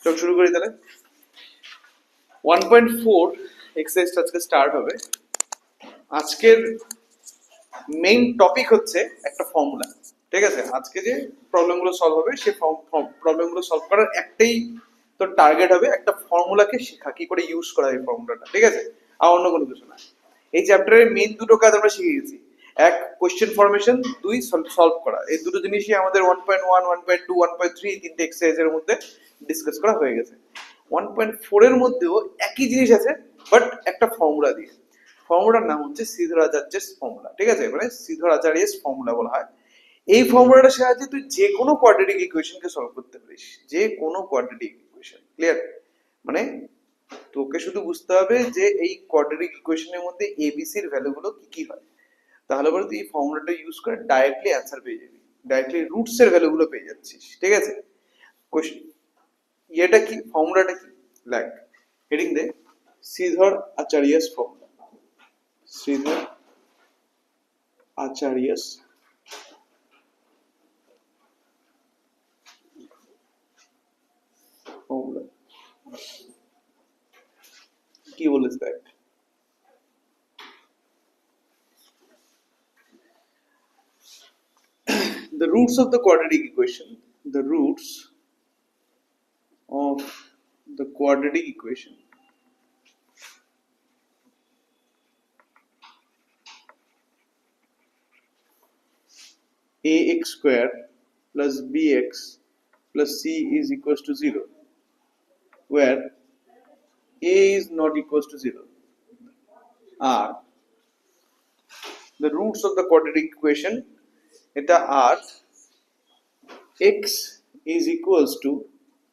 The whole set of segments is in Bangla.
চল শুরু করি তাহলে। 1.4 এক্সারসাইজটা আজকে স্টার্ট হবে। আজকের মেইন টপিক হচ্ছে একটা ফর্মুলা, ঠিক আছে? আজকে যে প্রবলেমগুলো সলভ হবে সেই প্রবলেমগুলো সলভ করার একটাই তো টার্গেট হবে, একটা ফর্মুলাকে শেখা, কি করে ইউজ করা এই ফর্মুলাটা, ঠিক আছে? আর অন্য কোনো কিছু না। এই চ্যাপ্টারের মেইন দুটো কাজ আমরা শিখে গেছি। এক, কোশ্চেন ফরমেশন, দুই, সলভ করা। এই দুটো জিনিসই আমাদের 1.1, 1.2, 1.3 তিনটে এক্সারসাইজের মধ্যে ডিসকাস করা হয়ে গেছে। 1.4 এর মধ্যেও একই জিনিস আছে, বাট একটা ফর্মুলা দিয়ে। ফর্মুলার নাম হচ্ছে শ্রীধরাচার্যের ফর্মুলা, ঠিক আছে? মানে শ্রীধরাচার্যের ফর্মুলা বলা হয়। এই ফর্মুলাটার সাহায্যে তুই যে কোনো কোয়াড্রেটিক ইকুয়েশনকে সলভ করতে পারিস, যে কোনো কোয়াড্রেটিক ইকুয়েশন। ক্লিয়ার? মানে তোকে শুধু বুঝতে হবে যে এই কোয়াড্রেটিক ইকুয়েশনের মধ্যে এবিসির ভ্যালুগুলো কি কি হয়, তাহলে পরে তুই এই ফর্মুলাটা ইউজ করে ডাইরেক্টলি অ্যান্সার পেয়ে যাবি, ডাইরেক্টলি রুটস এর ভ্যালুগুলো পেয়ে যাচ্ছিস, ঠিক আছে? এটা কি, ফর্মুলাটা কি? লাইক হেডিং দে শ্রীধর আচার্যস ফর্মুলা, শ্রীধর আচার্যস ফর্মুলা। কি বলিস দেখ, the roots of the quadratic equation, the roots of the quadratic equation ax square plus bx plus c is equals to 0, where a is not equals to 0, are the roots of the quadratic equation. এটা are x is equals to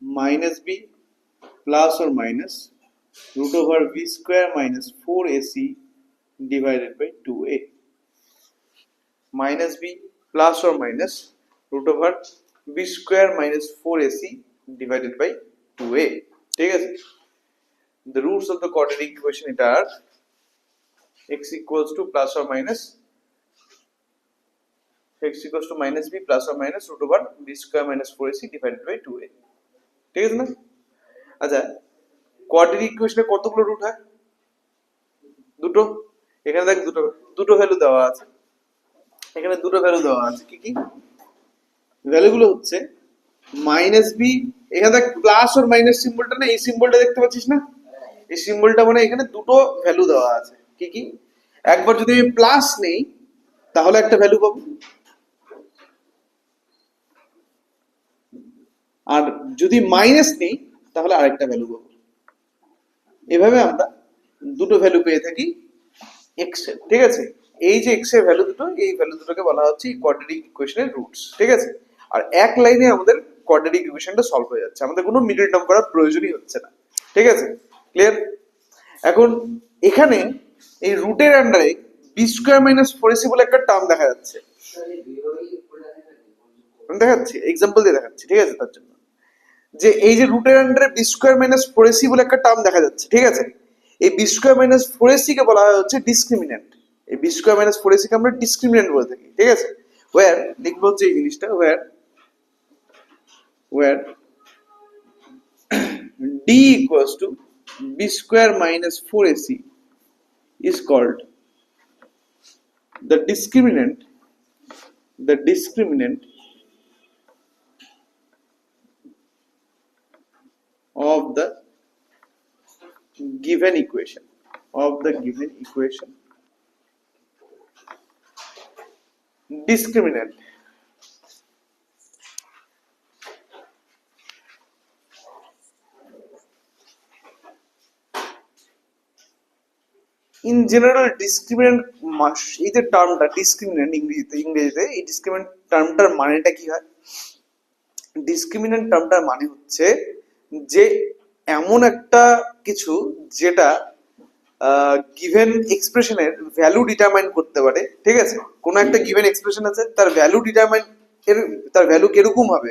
minus b plus or minus root over b square minus 4ac divided by 2a, minus b plus or minus root over b square minus 4ac divided by 2a, ঠিক আছে? The roots of the quadratic equation এটা are x equals to plus or minus x equals to minus b plus or minus root over b square minus 4ac divided by 2a, ঠিক আছে না? আচ্ছা, কোয়াড্রেটিক ইকুয়েশনে কতগুলো রুট হয়? দুটো। এখানে দেখ দুটো দুটো ভ্যালু দেওয়া আছে, এখানে দুটো ভ্যালু দেওয়া আছে। কি কি ভ্যালুগুলো হচ্ছে মাইনাস বি, এখানে দেখ প্লাস আর মাইনাস সিম্বলটা না, এই সিম্বলটা দেখতে পাচ্ছিস না? এই সিম্বলটা মানে এখানে দুটো ভ্যালু দেওয়া আছে। কি কি? একবার যদি আমি প্লাস নেই তাহলে একটা ভ্যালু পাবো, আর যদি মাইনাস নেই তাহলে আরেকটা ভ্যালু পাবো। এভাবে আমরা দুটো ভ্যালু পেয়ে থাকি এক্স এর, ঠিক আছে? এই যে এক্স এর ভ্যালু দুটো, এই ভ্যালু দুটোকে বলা হচ্ছে কোয়াড্রেটিক ইকুয়েশনের রুটস, ঠিক আছে? আর এক লাইনে আমাদের কোয়াড্রেটিক ইকুয়েশনটা সলভ হয়ে যাচ্ছে, আমাদের কোনো মিডল টার্ম করার প্রয়োজনই হচ্ছে না, ঠিক আছে? ক্লিয়ার? এখন এখানে এই রুটের আন্ডারে বি স্কোয়ার মাইনাস 4ac বলে একটা টার্ম দেখা যাচ্ছে, দেখাচ্ছি এক্সাম্পল দিয়ে দেখাচ্ছি, ঠিক আছে? তার জন্য যে এই যে রুটের আন্ডারে বি স্কোয়ার মাইনাস 4ac বলে একটা টার্ম দেখা যাচ্ছে, ঠিক আছে? এই বি স্কোয়ার মাইনাস 4ac কে বলা হয় হচ্ছে ডিসক্রিমিন্যান্ট। এই বি স্কোয়ার মাইনাস 4ac কে আমরা ডিসক্রিমিন্যান্ট বলে থাকি, ঠিক আছে? ওয়্যার লিখবো হচ্ছে এই জিনিসটা, wire d equals to b square minus 4ac is called the discriminant of the given equation, discriminant in general discriminant, এই যে টার্মটা ডিসক্রিমিন্যান্ট ইংরেজিতে এই ডিসক্রিমিন্যান্ট টার্মটার মানেটা কি হয়? ডিসক্রিমিন্যান্ট টার্মটার মানে হচ্ছে যে এমন একটা কিছু যেটা গিভেন এক্সপ্রেশনের ভ্যালু ডিটারমাইন করতে পারে, ঠিক আছে? কোনো একটা গিভেন এক্সপ্রেশন আছে, তার ভ্যালু ডিটারমাইন, তার ভ্যালু কিরকম হবে,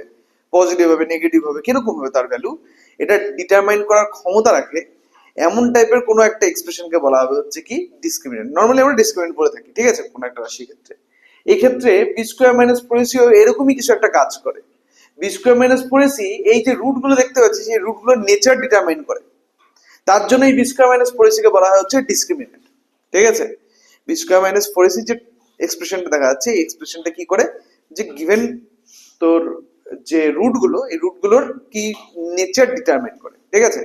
পজিটিভ হবে নেগেটিভ হবে, কিরকম হবে তার ভ্যালু, এটা ডিটারমাইন করার ক্ষমতা রাখে এমন টাইপের কোনো একটা এক্সপ্রেশনকে বলা হবে হচ্ছে কি ডিসক্রিমিন্যান্ট। নর্মালি আমরা ডিসক্রিমিন্যান্ট বলে থাকি, ঠিক আছে, কোনো একটা রাশির ক্ষেত্রে। এই ক্ষেত্রে বি স্কোয়ার মাইনাস 4ac এরকমই কিছু একটা কাজ করে, B square minus four AC এই যে রুট গুলো দেখতে পাচ্ছি সেই রুট গুলোর নেচার ডিটারমাইন করে, তার জন্য এই বি স্কোয়ার মাইনাস ফোর এসিকে বলা হয় হচ্ছে ডিসক্রিমিনেন্ট। ঠিক আছে, B square minus four AC যে এক্সপ্রেশনটা দেখা যাচ্ছে এই এক্সপ্রেশনটা কি করে, যে গিভেন তোর যে রুট গুলো এই রুট গুলোর কি নেচার ডিটারমাইন করে। ঠিক আছে,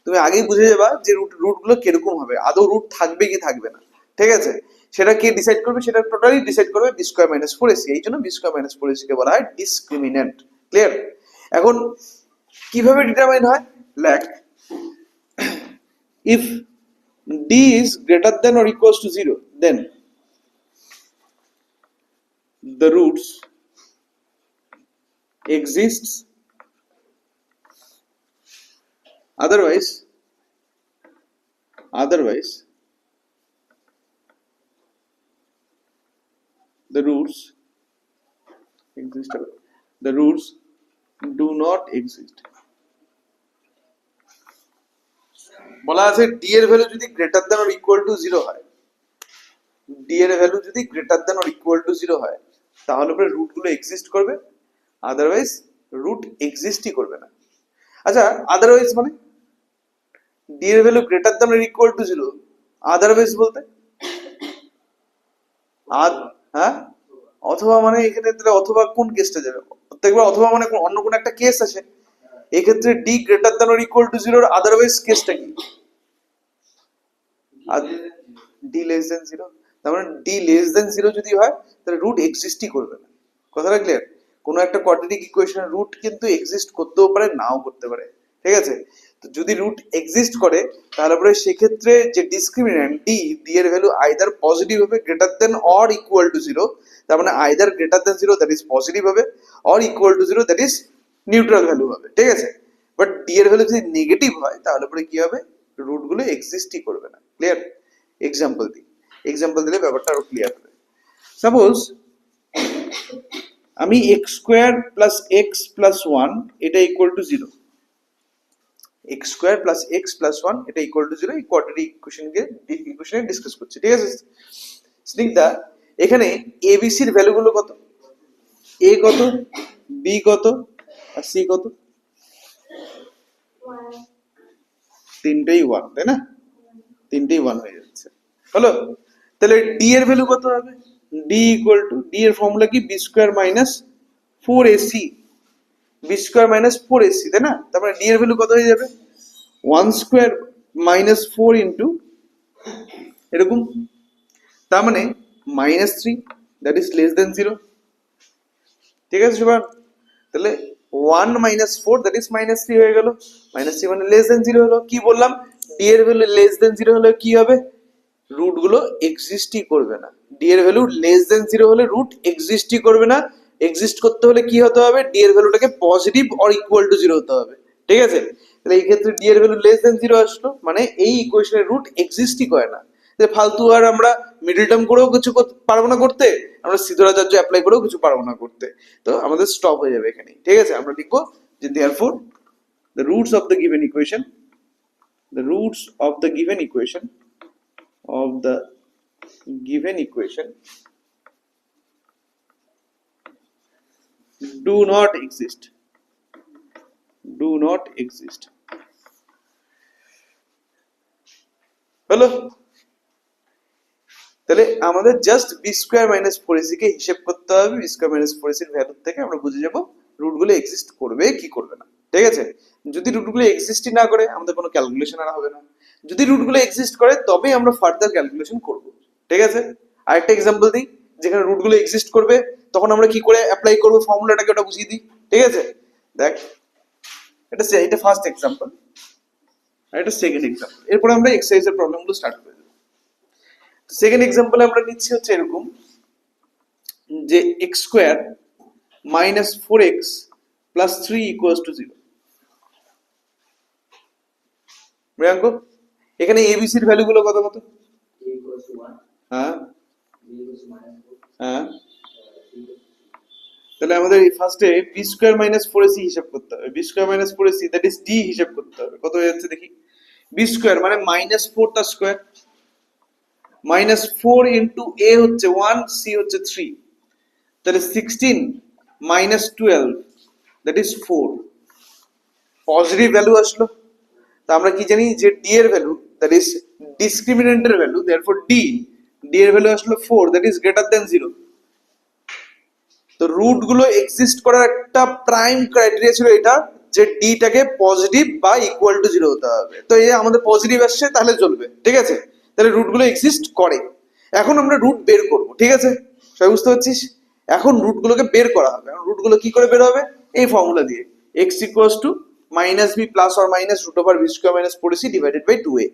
তুমি আগেই বুঝে যাবা যে রুট গুলো কিরকম হবে, আদৌ রুট থাকবে কি থাকবে না। ঠিক আছে, সেটা কে ডিসাইড করবে, সেটা টোটালি ডিসাইড করবে B square minus four AC. এই জন্য B square minus four AC কে বলা হয় ডিসক্রিমিনেন্ট। ক্লিয়ার? এখন কিভাবে ডিটারমাইন হয়, লেখ if d is greater than or equals to 0, then the roots exists, otherwise the roots exist, the roots do not exist। বলা আছে ডি এর ভ্যালু যদি greater than or equal to 0 হয়, ডি এর ভ্যালু যদি greater than or equal to 0 হয় তাহলে পরে রুট গুলো এক্সিস্ট করবে, আদারওয়াইজ রুট এক্সিস্টই করবে না। আচ্ছা, আদারওয়াইজ মানে ডি এর value greater than or equal to 0, otherwise বলতে হ্যাঁ অথবা মানে এখানে তাহলে অথবা কোন কেসটা যাবে, দেখবে অথবা মানে অন্য কোন একটা কেস আছে, এক্ষেত্রে D greater than or equal to 0 otherwise কেসটা কি, ডি লেস দেন 0। তার মানে ডি লেস দেন 0 যদি হয় তাহলে রুট এক্সিস্টই করবে না। কথাটা ক্লিয়ার? কোনো একটা কোয়াড্রেটিক ইকুয়েশনের রুট কিন্তু এক্সিস্ট করতেও পারে নাও করতে পারে। ঠিক আছে, তো যদি রুট এক্সিস্ট করে তাহলে পরে সেক্ষেত্রে যে ডিসক্রিমিন্যান্ট ডি, ডি এর ভ্যালু আইদার পজিটিভ হবে greater than or equal to 0, তার মানে either greater than 0 that is positive হবে, or equal to 0 that is neutral value হবে। ঠিক আছে, বাট ডি এর ভ্যালু যদি নেগেটিভ হয় তাহলে পরে কি হবে, রুট গুলো এক্সিস্টই করবে না। ক্লিয়ার? এক্সাম্পল দিই, এক্সাম্পল দিলে ব্যাপারটা আরো ক্লিয়ার হবে। সাপোজ আমি x square plus x plus one এটা equal to 0, x square plus x plus one এটা ইকুয়াল টু 0 এই কোয়াড্রেটিক ইকুয়েশনে ডিসকাস করছি। ঠিক আছে স্নিগ্ধা, এখানে এবিসির ভ্যালুগুলো কত, এ কত, বি কত আর সি কত? তিনটেই 1, তাই না? তিনটেই 1 হয়ে যাচ্ছে। হলো, তাহলে ডি এর ভ্যালু কত হবে, ডি ইকুয়াল টু, ডি এর ফর্মুলা কি, B square minus 4ac, B square minus 4ac, তাই না? তার মানে ডি এর ভ্যালু কত হয়ে যাবে, 1 স্কোয়ার মাইনাস 4 ইন্টু এরকম, তার মানে -3 দ্যাট ইজ লেস দেন 0। ঠিক আছে সবার? তাহলে 1 মাইনাস 4 দ্যাট ইজ -3 হয়ে গেল, -3 মানে লেস দেন 0 হলো। কি বললাম, ডি এর ভ্যালু লেস দেন 0 হলে কি হবে, রুট গুলো এক্সিস্টই করবে না। ডি এর ভ্যালু লেস দেন 0 হলে রুট এক্সিস্টই করবে না। এক্সিস্ট করতে হলে কি হতে হবে, ডি এর ভ্যালুটাকে পজিটিভ অর ইকুয়াল টু 0 হতে হবে। ঠিক আছে, তাহলে এই ক্ষেত্রে ডি এর ভ্যালু লেস দেন 0 আসলো, মানে এই ইকুয়েশনের রুট এক্সিস্টই করে না। ফালতু আর আমরা মিডল টার্ম করেও কিছু পারবো না করতে, আমরা সিদ্ধরাচার্য অ্যাপ্লাই করেও কিছু পারবো না করতে, তো আমাদের স্টপ হয়ে যাবে এখানে। ঠিক আছে, আমরা লিখবো যে therefore the roots of the given equation, the roots of the given equation of the given equation do not exist, do not exist। হলো, তাহলে আমাদের just B square minus four AC কে হিসেব করতে হবে। বি স্কোয়ার মাইনাস ফোর এসির ভ্যালু থেকে আমরা বুঝে যাবো রুট গুলো এক্সিস্ট করবে কি করবে না। ঠিক আছে, যদি রুট গুলো এক্সিস্টই না করে আমাদের কোনো ক্যালকুলেশন আর হবে না, যদি রুট গুলো এক্সিস্ট করে তবে আমরা ফার্দার ক্যালকুলেশন করব। ঠিক আছে, আরেকটা এক্সাম্পল দিই, যেখানে রুট গুলো এক্সিস্ট করবে তখন আমরা কি করে অ্যাপ্লাই করবো ফর্মুলাটাকে ওটা বুঝিয়ে দিই। ঠিক আছে, দেখ এটা ফার্স্ট এক্সাম্পল আর এটা সেকেন্ড এক্সাম্পল, এরপরে আমরা এক্সারসাইজের প্রবলেমগুলো স্টার্ট করব। সেকেন্ড এক্সাম্পলে আমরা নিচ্ছি হচ্ছে এরকম যে x square minus 4x plus 3 equals to 0। Mriganka, এখানে এবিসির ভ্যালুগুলো কত কত? হ্যাঁ হ্যাঁ, তাহলে আমাদের ফার্স্টে বি স্কোয়ার মাইনাস 4ac হিসাব করতে হবে। B square minus 4ac that is D হিসাব করতে হবে। কত হয়ে যাচ্ছে দেখি, বি স্কোয়ার মানে -4 তার স্কোয়ার, -4 ইন্টু এ হচ্ছে 1, সি হচ্ছে 3, তাহলে 16 -12 দ্যাট ইজ 4, পজিটিভ ভ্যালু আসলো। তা আমরা কি জানি যে ডি এর ভ্যালু দ্যাট ইজ ডিসক্রিমিনেন্টের ভ্যালু, দেয়ারফর ডি এর ভ্যালু আসলো 4 দ্যাট ইজ গ্রেটার দ্যান 0। তো রুট গুলো এক্সিস্ট করার একটা প্রাইম ক্রাইটেরিয়া ছিল এটা, যে ডিটাকে পজিটিভ বা ইকুয়াল টু 0 হতে হবে। তো এই আমাদের পজিটিভ আসছে তাহলে চলবে, ঠিক আছে, তাহলে রুট গুলো এক্সিস্ট করে। এখন আমরা রুট বের করব, ঠিক আছে, সবাই বুঝতে পারছিস? এখন রুট গুলোকে বের করা হবে। এখন রুট গুলো কি করে বের হবে? এই ফর্মুলা দিয়ে, X equals to minus B plus or minus root over B square minus 4ac divided by 2a।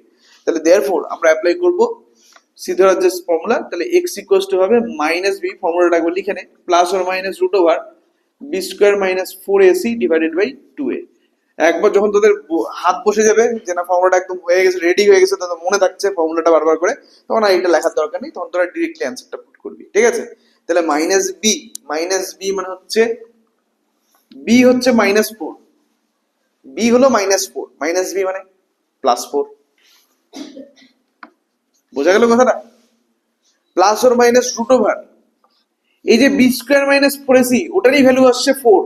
তাহলে দেয়ারফর আমরা অ্যাপ্লাই করব সিদ্ধার্থের ফর্মুলা। তাহলে এক্স ইকুয়ালস টু হবে মাইনাস বি, ফর্মুলাটা একবার লিখে নে, plus or minus root over B square minus 4ac divided by 2a। একবার যখন তোদের হাত বসে যাবে যে না ফর্মুলাটা একদম হয়ে গেছে, রেডি হয়ে গেছে, তোদের মনে থাকছে ফর্মুলাটা বারবার করে, তখন আর এটা লেখার দরকার নেই, তখন তোরা ডিরেক্টলি অ্যান্সারটা পুট করবি, ঠিক আছে। তাহলে মাইনাস বি মানে হচ্ছে বি হচ্ছে -4, বি হলো -4, মাইনাস বি মানে +4। বোঝা গেল কথাটা? Plus or minus root over এই যে বি স্কোয়ার মাইনাস 4ac ওটারই ভ্যালু আসছে 4।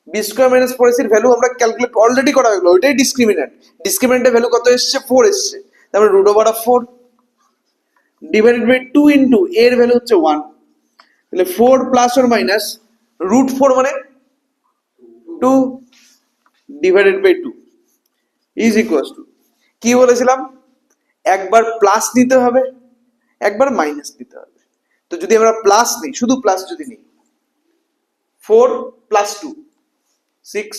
বি স্কোয়ার মাইনাস 4ac এর ভ্যালু আমরা ক্যালকুলেট অলরেডি করা হলো, ওইটাই ডিসক্রিমিনেন্ট। ডিসক্রিমিনেন্টের ভ্যালু কত এসছে? 4 এসছে। তারপরে root over of 4 divided by 2 into এর ভ্যালু হচ্ছে 1। তাহলে 4 প্লাস অর মাইনাস রুট 4 মানে 2 divided by 2 is equals to, কি বলেছিলাম, একবার প্লাস নিতে হবে, একবার মাইনাস নিতে হবে। তো যদি আমরা প্লাস নিই, শুধু প্লাস যদি নিই, 4 প্লাস 2 6,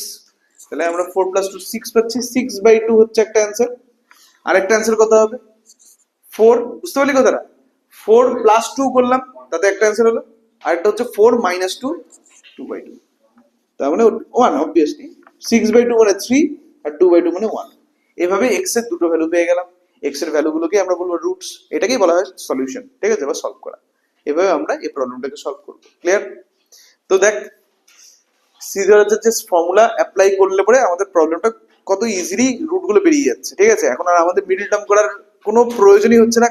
তাহলে আমরা 4 প্লাস 2 6 পাচ্ছি। 6/2 হচ্ছে একটা অ্যান্সার। আরেকটা অ্যান্সার কত হবে? 4, বুঝতে পারলি কথাটা? 4 প্লাস 2 করলাম, তাতে একটা অ্যান্সার হলো। আরেকটা হচ্ছে 4 মাইনাস 2 2/2, তার মানে 1 অবভিয়াসলি। 6/2 মানে 3 আর 2/2 মানে 1। এভাবে এক্স এর দুটো ভ্যালু পেয়ে গেলাম। এক্স এর ভ্যালুগুলোকে আমরা বলবো রুটস, এটাকেই বলা হয় সলিউশন, ঠিক আছে, বা সলভ করা। এভাবে আমরা এই প্রবলেমটাকে সলভ করব। ক্লিয়ার? তো দেখ, সিদ্ধার্থের যে ফর্মুলা অ্যাপ্লাই করলে পরে আমাদের প্রবলেমটা কত ইজিলি রুটগুলো বেরিয়ে যাচ্ছে, ঠিক আছে। এখন আর আমাদের মিডল টার্ম করার কোনো প্রয়োজনই হচ্ছে না,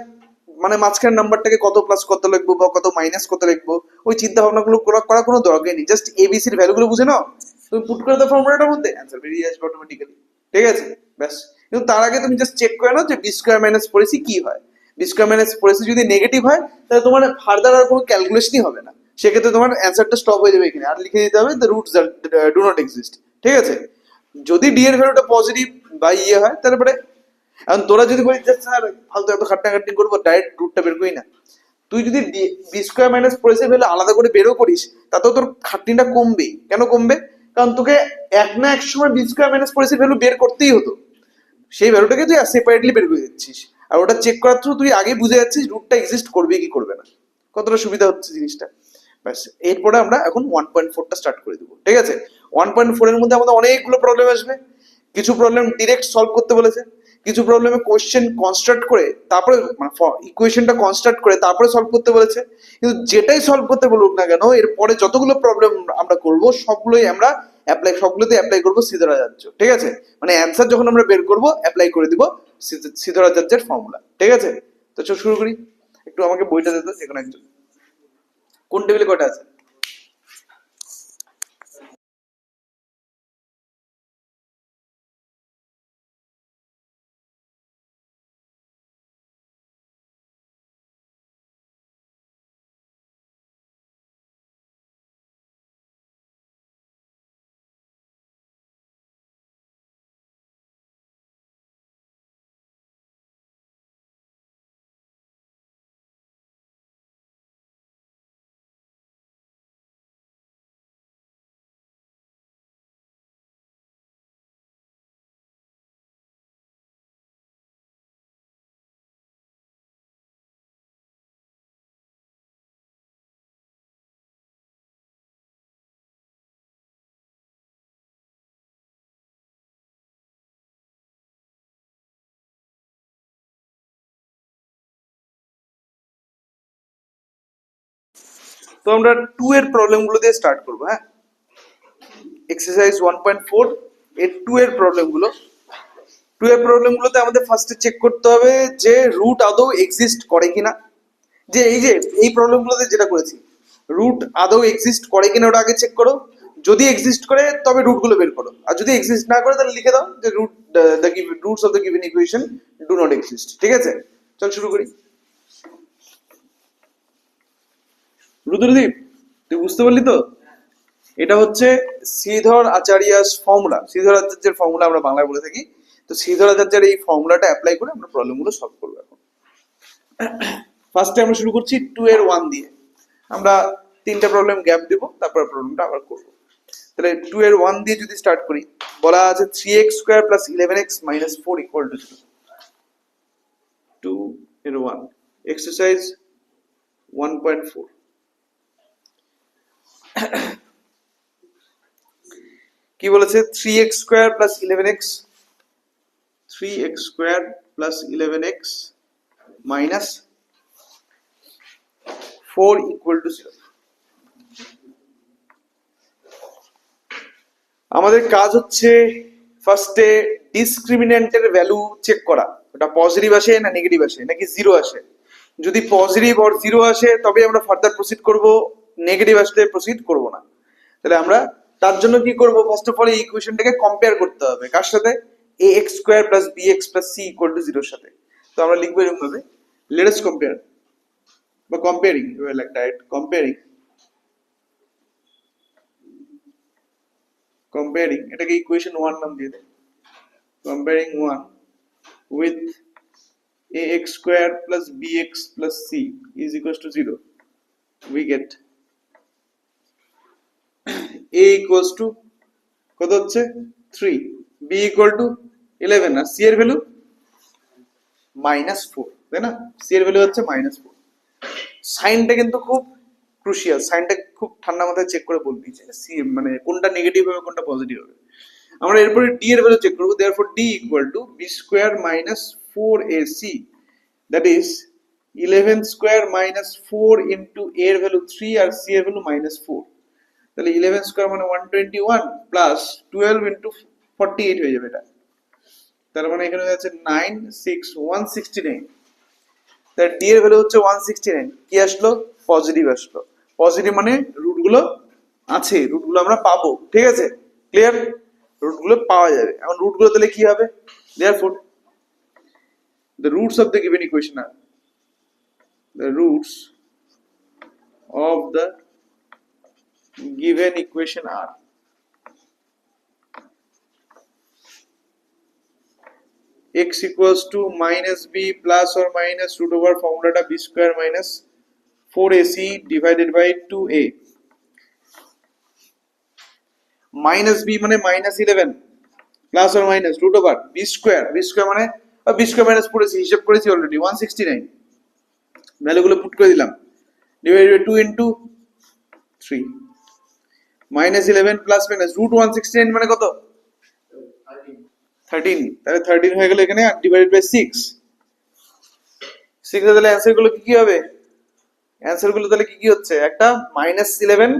মানে মাঝখানে নাম্বারটাকে কত প্লাস কত লিখবো বা কত মাইনাস কত লিখবো, ওই চিন্তা ভাবনাগুলো করার কোনো দরকার নেই। জাস্ট এবিসির ভ্যালুগুলো বুঝে নাও, তুমি পুট করে দাও ফর্মুলাটার মধ্যে, অ্যান্সার বেরিয়ে আসবে অটোমেটিক্যালি, ঠিক আছে, ব্যাস। কিন্তু তার আগে তুমি জাস্ট চেক করে নাও যে বি স্কোয়ার মাইনাস 4ac কি হয়। বি স্কোয়ার মাইনাস 4ac যদি নেগেটিভ হয়, তাহলে তোমার ফার্দার আর কোনো ক্যালকুলেশনই হবে না, সেক্ষেত্রে তোমার অ্যান্সারটা স্টপ হয়ে যাবে এখানে, আর লিখে দিতে হবে the roots do not exist, ঠিক আছে। যদি ডি এর ভ্যালুটা পজিটিভ বা ইয়ে হয়, তারপরে এখন তোরা যদি বলিস যে স্যার ফালতু এত খাট্টাখাট্টি করবো, ডাইরেক্ট রুটটা বের করি না, তুই যদি B square minus 4ac value আলাদা করে বেরও করিস, তাতেও তোর খাটনিটা কমবেই। কেন কমবে? কারণ তোকে এক না এক সময় B square minus 4ac value বের করতেই হতো, সেই ভ্যালুটাকে তুই সেপারেটলি বের করে দিচ্ছিস, আর ওটা চেক করার থ্রু তুই আগে বুঝে যাচ্ছিস রুটটা এক্সিস্ট করবে কি করবে না। কতটা সুবিধা হচ্ছে জিনিসটা, ব্যাস। এরপরে আমরা এখন 1.4টা স্টার্ট করে দেবো, ঠিক আছে। 1.4 এর মধ্যে আমাদের অনেকগুলো প্রবলেম আসবে। কিছু প্রবলেম ডিরেক্ট সলভ করতে বলেছে, কিছু প্রবলেমে কোশ্চেন কনস্ট্রাক্ট করে তারপরে মানে ইকুয়েশনটা কনস্ট্রাক্ট করে তারপরে সলভ করতে বলেছে। কিন্তু যেটাই সলভ করতে বলুক না কেন, এরপরে যতগুলো প্রবলেম আমরা করব সবগুলোই আমরা সবগুলোতে অ্যাপ্লাই করবো সিদ্ধারাচার্য, ঠিক আছে। মানে অ্যান্সার যখন আমরা বের করবো অ্যাপ্লাই করে দিব সিদ্ধারাচার্যের ফর্মুলা, ঠিক আছে। তো চল শুরু করি। একটু আমাকে বইটা দিতে, যে কোনো একজন। কোন টেবিলে কয়টা আছে? তো আমরা 2 এর প্রবলেম গুলো দিয়ে স্টার্ট করবো, হ্যাঁ। এক্সারসাইজ 1.4 এর 2 এর প্রবলেম গুলো। 2 এর প্রবলেম গুলোতে আমাদের ফার্স্টে চেক করতে হবে যে রুট আদৌ এক্সিস্ট করে কিনা। যে এই প্রবলেম গুলোতে যেটা করেছি, রুট আদৌ এক্সিস্ট করে কিনা ওটা আগে চেক করো। যদি এক্সিস্ট করে তবে রুট গুলো বের করো, আর যদি এক্সিস্ট না করে তাহলে লিখে দাও যে roots of the given equation do not exist. ঠিক আছে, চল শুরু করি। রুদ্রদীপ, তুই বুঝতে পারলি তো? এটা হচ্ছে শ্রীধর আচার্যাস ফর্মুলা। শ্রীধর আচার্যের ফর্মুলা আমরা বাংলায় বলে থাকি। তো শ্রীধর আচার্যের এই ফর্মুলাটা অ্যাপ্লাই করে আমরা প্রবলেমগুলো সলভ করবো এখন। ফার্স্টে আমরা শুরু করছি 2 এর 1 দিয়ে। আমরা 3টা প্রবলেম গ্যাপ দেব, তারপর প্রবলেমটা আবার করব। তাহলে 2 এর 1 দিয়ে যদি স্টার্ট করি, বলা আছে 3x square plus 11x minus 4 equal to 0। 2 এর 1 এক্সারসাইজ 1.4। কি বলেছে? 3x square plus 11x 3x square plus 11x minus 4 equal to 0। আমাদের কাজ হচ্ছে ফার্স্টে ডিসক্রিমিন্যান্টের ভ্যালু চেক করা, ওটা পজিটিভ আসে না নেগেটিভ আসে নাকি জিরো আসে। যদি পজিটিভ অর জিরো আসে তবে আমরা ফার্দার প্রসিড করব, নেগেটিভ আসলে প্রসিড করব না। তাহলে আমরা তার জন্য কি করব? ফার্স্ট অফ অল এই ইকুয়েশনটাকে কম্পেয়ার করতে হবে কার সাথে? ax square plus bx plus c equal to 0 এর সাথে। তো আমরা লিখবো এরকম ভাবে, লেট আস কম্পেয়ার বা কম্পেয়ারিং, লাইক ডাইরেক্ট কম্পেয়ারিং এটাকে ইকুয়েশন 1 নাম দিয়ে দেয়। comparing 1 with ax square plus bx plus c is equals to 0, we get a equals to কত হচ্ছে 3, b equal to 11 আর c এর ভ্যালু -4, তাই না? c এর ভ্যালু হচ্ছে -4। সাইনটা কিন্তু খুব ক্রুশিয়াল, সাইনটা খুব ঠান্ডা মাথায় চেক করে বলবি যে c মানে কোনটা নেগেটিভ হবে কোনটা পজিটিভ হবে। আমরা এরপরে d এর ভ্যালু চেক করব। therefore d equal to b square minus 4ac, that is 11 square minus 4 into a এর ভ্যালু 3 আর c এর ভ্যালু -4। তাহলে 11 স্কয়ার মানে 121 প্লাস 12 into 48 হয়ে যাবে এটা। তার মানে এখানে হয়ে যাচ্ছে 9 6 169। তাহলে d এর ভ্যালু হচ্ছে 169। কি আসলো? পজিটিভ আসলো। পজিটিভ মানে রুটগুলো আছে, রুটগুলো আমরা পাবো। ঠিক আছে, ক্লিয়ার? রুটগুলো পাওয়া যাবে। এখন রুটগুলো তাহলে কি হবে? therefore the roots of the given equation are the roots of the given equation are x equals to minus b plus or minus root over formula b square minus 4ac divided by 2a minus b মানে minus 11 plus or minus root over b square মানে b square minus পড়েছি, হিসাব করেছি অলরেডি 169, ভ্যালুগুলো পুট করে দিলাম, divided by 2 into 3 minus 11 plus minus root 169 মানে কত? 13। তাহলে 13 হয়ে গেল এখানে, আর ডিভাইডেড বাই 6। 6 তাহলে অ্যানসার গুলো কি হবে? অ্যানসার গুলো তাহলে কি হচ্ছে? একটা -11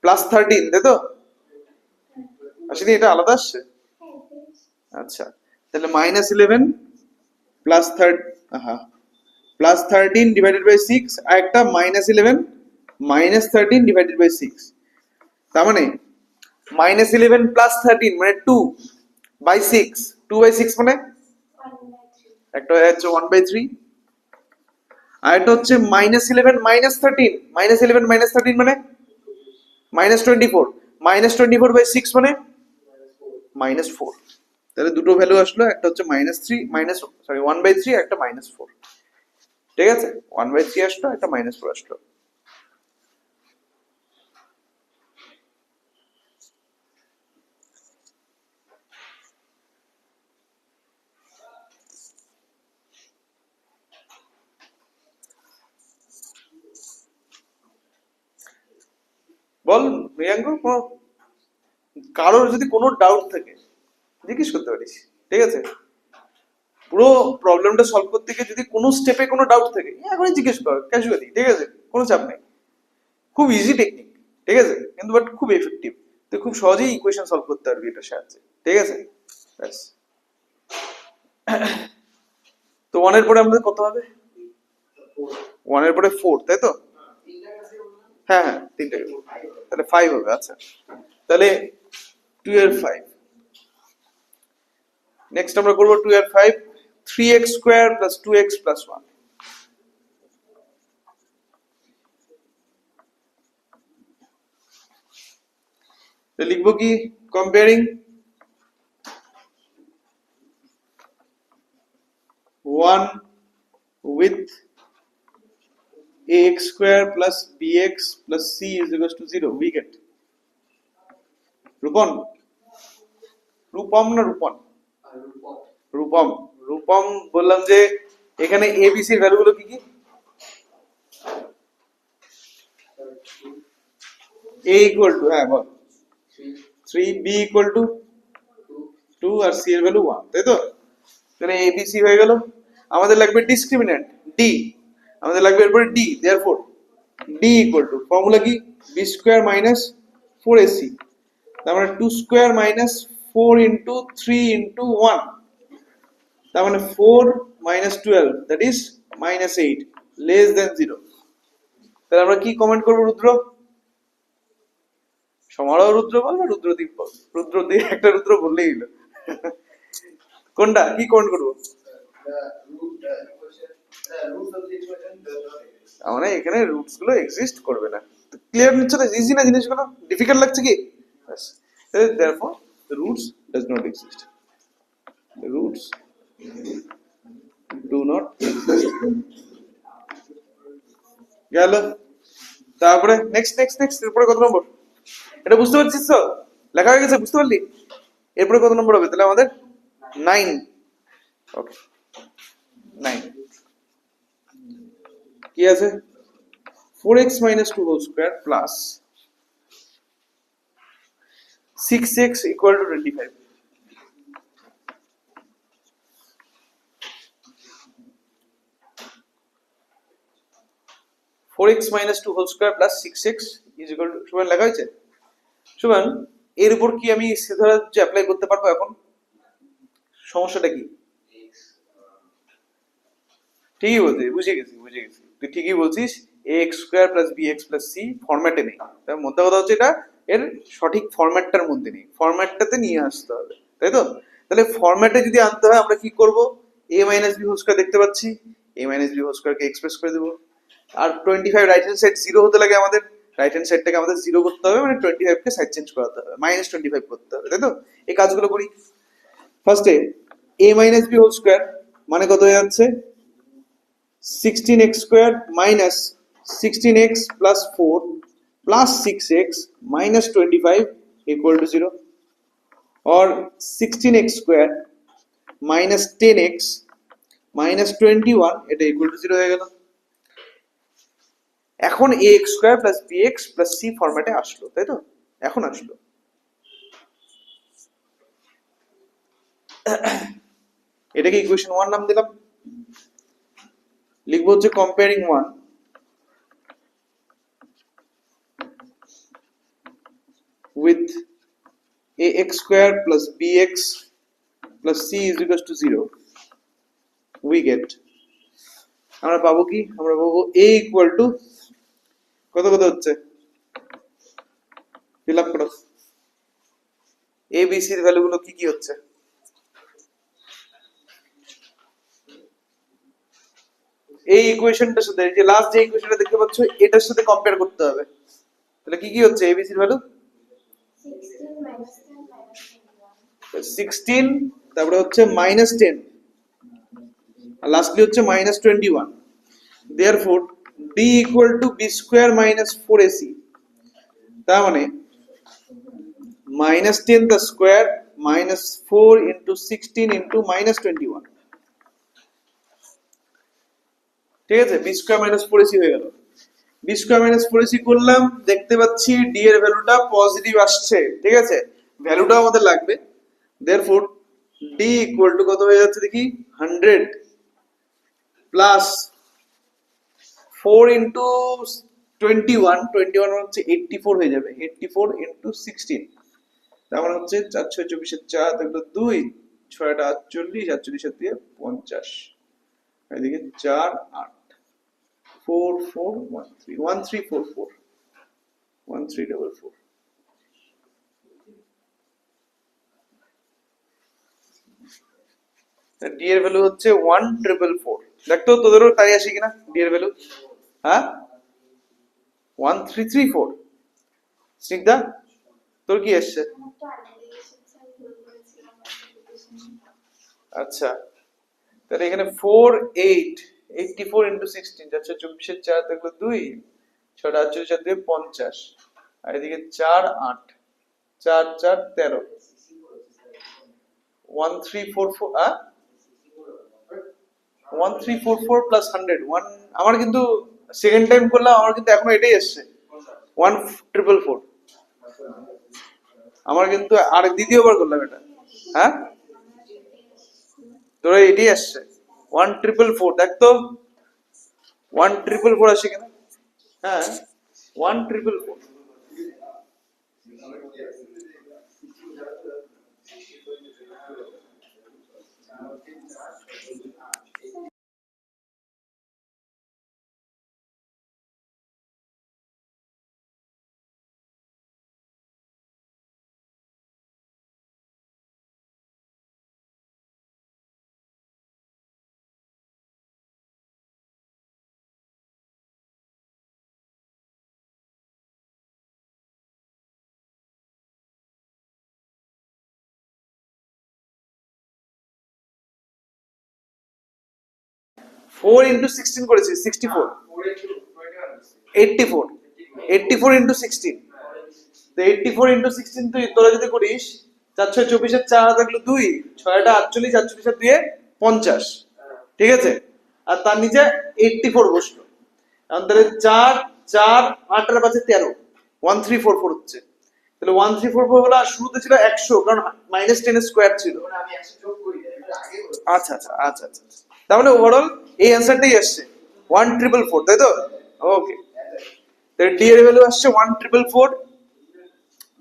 প্লাস 13, তাই তো? আসলে এটা আলাদা আসছে। আচ্ছা, তাহলে -11 প্লাস 13 ডিভাইডেড বাই 6 আর একটা -11 -13 ডিভাইডেড বাই 6। তার মানে -11 প্লাস 13 মানে 2 বাই 6, 2 বাই 6 মানে একটা হয়ে যাচ্ছে 1/3, আর এটা হচ্ছে -11 -13 -11 -13 মানে -24, -24 বাই 6 মানে -4। তাহলে দুটো ভ্যালু আসলো, একটা হচ্ছে -1/3 একটা -4। ঠিক আছে, 1/3 আসলো, একটা -4 আসলো। বল প্রিয়াঙ্ক, কারোর যদি কোনো ডাউট থাকে জিজ্ঞেস করতে পারিস। ঠিক আছে, পুরো প্রবলেমটা সলভ করতে গিয়ে যদি কোনো স্টেপে কোনো ডাউট থাকে এখনই জিজ্ঞেস কর ক্যাজুয়ালি। ঠিক আছে, কোনো চাপ নেই, খুব ইজি টেকনিক। ঠিক আছে, কিন্তু বাট খুব এফেক্টিভ। তুই খুব সহজেই ইকুয়েশন সলভ করতে পারবি এটার সাহায্যে। ঠিক আছে, ব্যাস। তো 1 এর পরে আমাদের কত হবে? 1 এর পরে 4, তাই তো? হ্যাঁ হ্যাঁ তিনটে তাহলে 5 হবে। আচ্ছা তাহলে 2 এর 5। নেক্সট আমরা করব 2 এর 5, 3x square plus 2x plus 1। তো লিখবো কি, comparing 1 with ax square plus bx plus c is equals to 0, we get Rupam Rupam না রূপন রূপম রূপম বললাম যে এখানে এ বি সি এর ভ্যালুগুলো কি কি? a ইকুয়াল টু, হ্যাঁ বল, 3, b ইকুয়াল টু 2 আর c এর ভ্যালু 1, তাই তো? তাহলে a b c হয়ে গেল। আমাদের লাগবে ডিসক্রিমিন্যান্ট d, আমাদের লাগবে এরপরে d, therefore d equal to formula কি, b স্কয়ার মাইনাস 4ac, তার মানে 2 স্কয়ার মাইনাস 4 ইনটু 3 ইনটু 1, তার মানে 4 minus 12 that is minus 8 less than 0। তাহলে আমরা কি কমেন্ট করব? রুদ্র সমারোহ রুদ্র বল না রুদ্রদীপ বল? রুদ্রদীপ, একটা রুদ্র বললেই হলো। কোনটা কি কমেন্ট করব? মানে এখানে রুটস গুলো এক্সিস্ট করবে না। ক্লিয়ার নিচ্ছে না? ইজি না জিনিসগুলো? ডিফিকাল্ট লাগছে কি? বাস, therefore the roots does not exist, the roots do not exist। গেল। তারপরে নেক্সট নেক্সট নেক্সট, এরপরে কত নম্বর? এটা বুঝতে পারছিস তো? লেখা হয়ে গেছে, বুঝতে পারলি? এরপরে কত নম্বর হবে তাহলে আমাদের? 9। ওকে 9 কি আছে? 4x minus 2 whole square plus 6x equal to 25। 4x minus 2 whole square plus 6x is equal to, সুমান লেখা হয়েছে? সুমান এর উপর কি আমি সিধারা যে অ্যাপ্লাই করতে পারবো এখন? সমস্যাটা কি? ঠিকই বলছিস, বুঝে গেছি বুঝে গেছি, তুই ঠিকই বলছিস। ax square plus bx plus c ফরম্যাটে নেই, তার মধ্যে কথা হচ্ছে এটা এর সঠিক ফরম্যাটটার মধ্যে নেই, ফরম্যাটটাতে নিয়ে আসতে হবে, তাই তো? তাহলে ফরম্যাটে যদি আনতে হয় আমরা কি করব? a minus B whole square দেখতে পাচ্ছি, a মাইনাস বি হোল স্কয়ারকে এক্সপ্রেস করে দেবো। আর 25 রাইট হ্যান্ড সাইড 0 হতে লাগে আমাদের, রাইট হ্যান্ড সাইডটাকে আমাদের 0 করতে হবে, মানে 25 কে সাইড চেঞ্জ করাতে হবে, মাইনাস 25 করতে হবে, তাই তো? এই কাজগুলো করি। ফার্স্টে a minus B whole square মানে কত হয়ে যাচ্ছে? 16x square minus 16x plus 4 plus 6x minus 25 equal to 0, or 16x square minus 10x minus 21 এটা equal to 0 হয়ে গেল। এখন ax square plus bx plus c ফরম্যাটে আসলো, তাই তো? এখন আসলো। এটাকে ইকুয়েশন 1 নাম দিলাম। লিখবো হচ্ছে comparing 1 with ax square plus bx plus c is equals to 0, we get, আমরা পাবো কি? আমরা পাবো a equal to কত কত হচ্ছে, ফিল আপ করো। a b c এর ভ্যালুগুলো কি কি হচ্ছে? এই ইকুয়েশনটার সাথে, এই যে লাস্ট যে ইকুয়েশনটা দেখতে পাচ্ছ এটার সাথে কম্পেয়ার করতে হবে। তাহলে কি কি হচ্ছে a b c এর ভ্যালু? 16, তারপরে হচ্ছে -10, আর লাস্টলি হচ্ছে -21। therefore d equal to b square minus 4ac, তার মানে -10 the square minus 4 into 16 into -21, ঠিক আছে? b square minus 4ac হয়ে গেল। b square minus 4ac করলাম, দেখতে পাচ্ছি d এর ভ্যালুটা পজিটিভ আসছে, ঠিক আছে? ভ্যালুটা আমাদের লাগবে। therefore d equal to কত হয়ে যাচ্ছে দেখি, 100 প্লাস 4 into 21, 21 হচ্ছে 84 হয়ে যাবে, 84 into 16, তার মানে হচ্ছে 4 6 24 4 তাহলে 2 6 টা 48, 48 এর দিয়ে 50, এদিকে 4 8 4 4 1 3 1 3 4 4, 1344 ডি এর ভ্যালু হচ্ছে 1444 দেখতো তোদেরও তাই আসে কিনা ডি এর ভ্যালু হ্যাঁ 1334 স্নিগ্ধা তোর কি আসছে আচ্ছা তাহলে এখানে 84 ইন্টু 16 যাচ্ছে 24 এর 4 দেখলো 2 6 48 4 2 50 আর এদিকে 4 8 4 4 13 1344 1344 প্লাস 100 আমার কিন্তু সেকেন্ড টাইম করলাম আমার কিন্তু এখনো এটাই আসছে 1444 আমার কিন্তু আর দ্বিতীয়বার করলাম এটা হ্যাঁ তোরা এটাই আসছে 1444 দেখ তো 1444 আসে কিনা হ্যাঁ 1444 4 into 16 করেছি 64 84 84 into 16 তো 84 into 16 তুই তোরা যদি করিস 4 6 24 এর 4 থাকলো 2 6টা 48 48 এর 2 50 ঠিক আছে আর তার নিচে 84 বসলো এখন তাহলে 4 4 8 আর 5 13 1344 হচ্ছে তাহলে 1344 হলো আর শুরুতে ছিল 100 কারণ -10 এর স্কয়ার ছিল আচ্ছা আচ্ছা আচ্ছা আচ্ছা তার মানে ওভারঅল এই অ্যানসারটাই আসছে 1444 তাই তো ওকে তাহলে ডি এর ভ্যালু আসছে 1444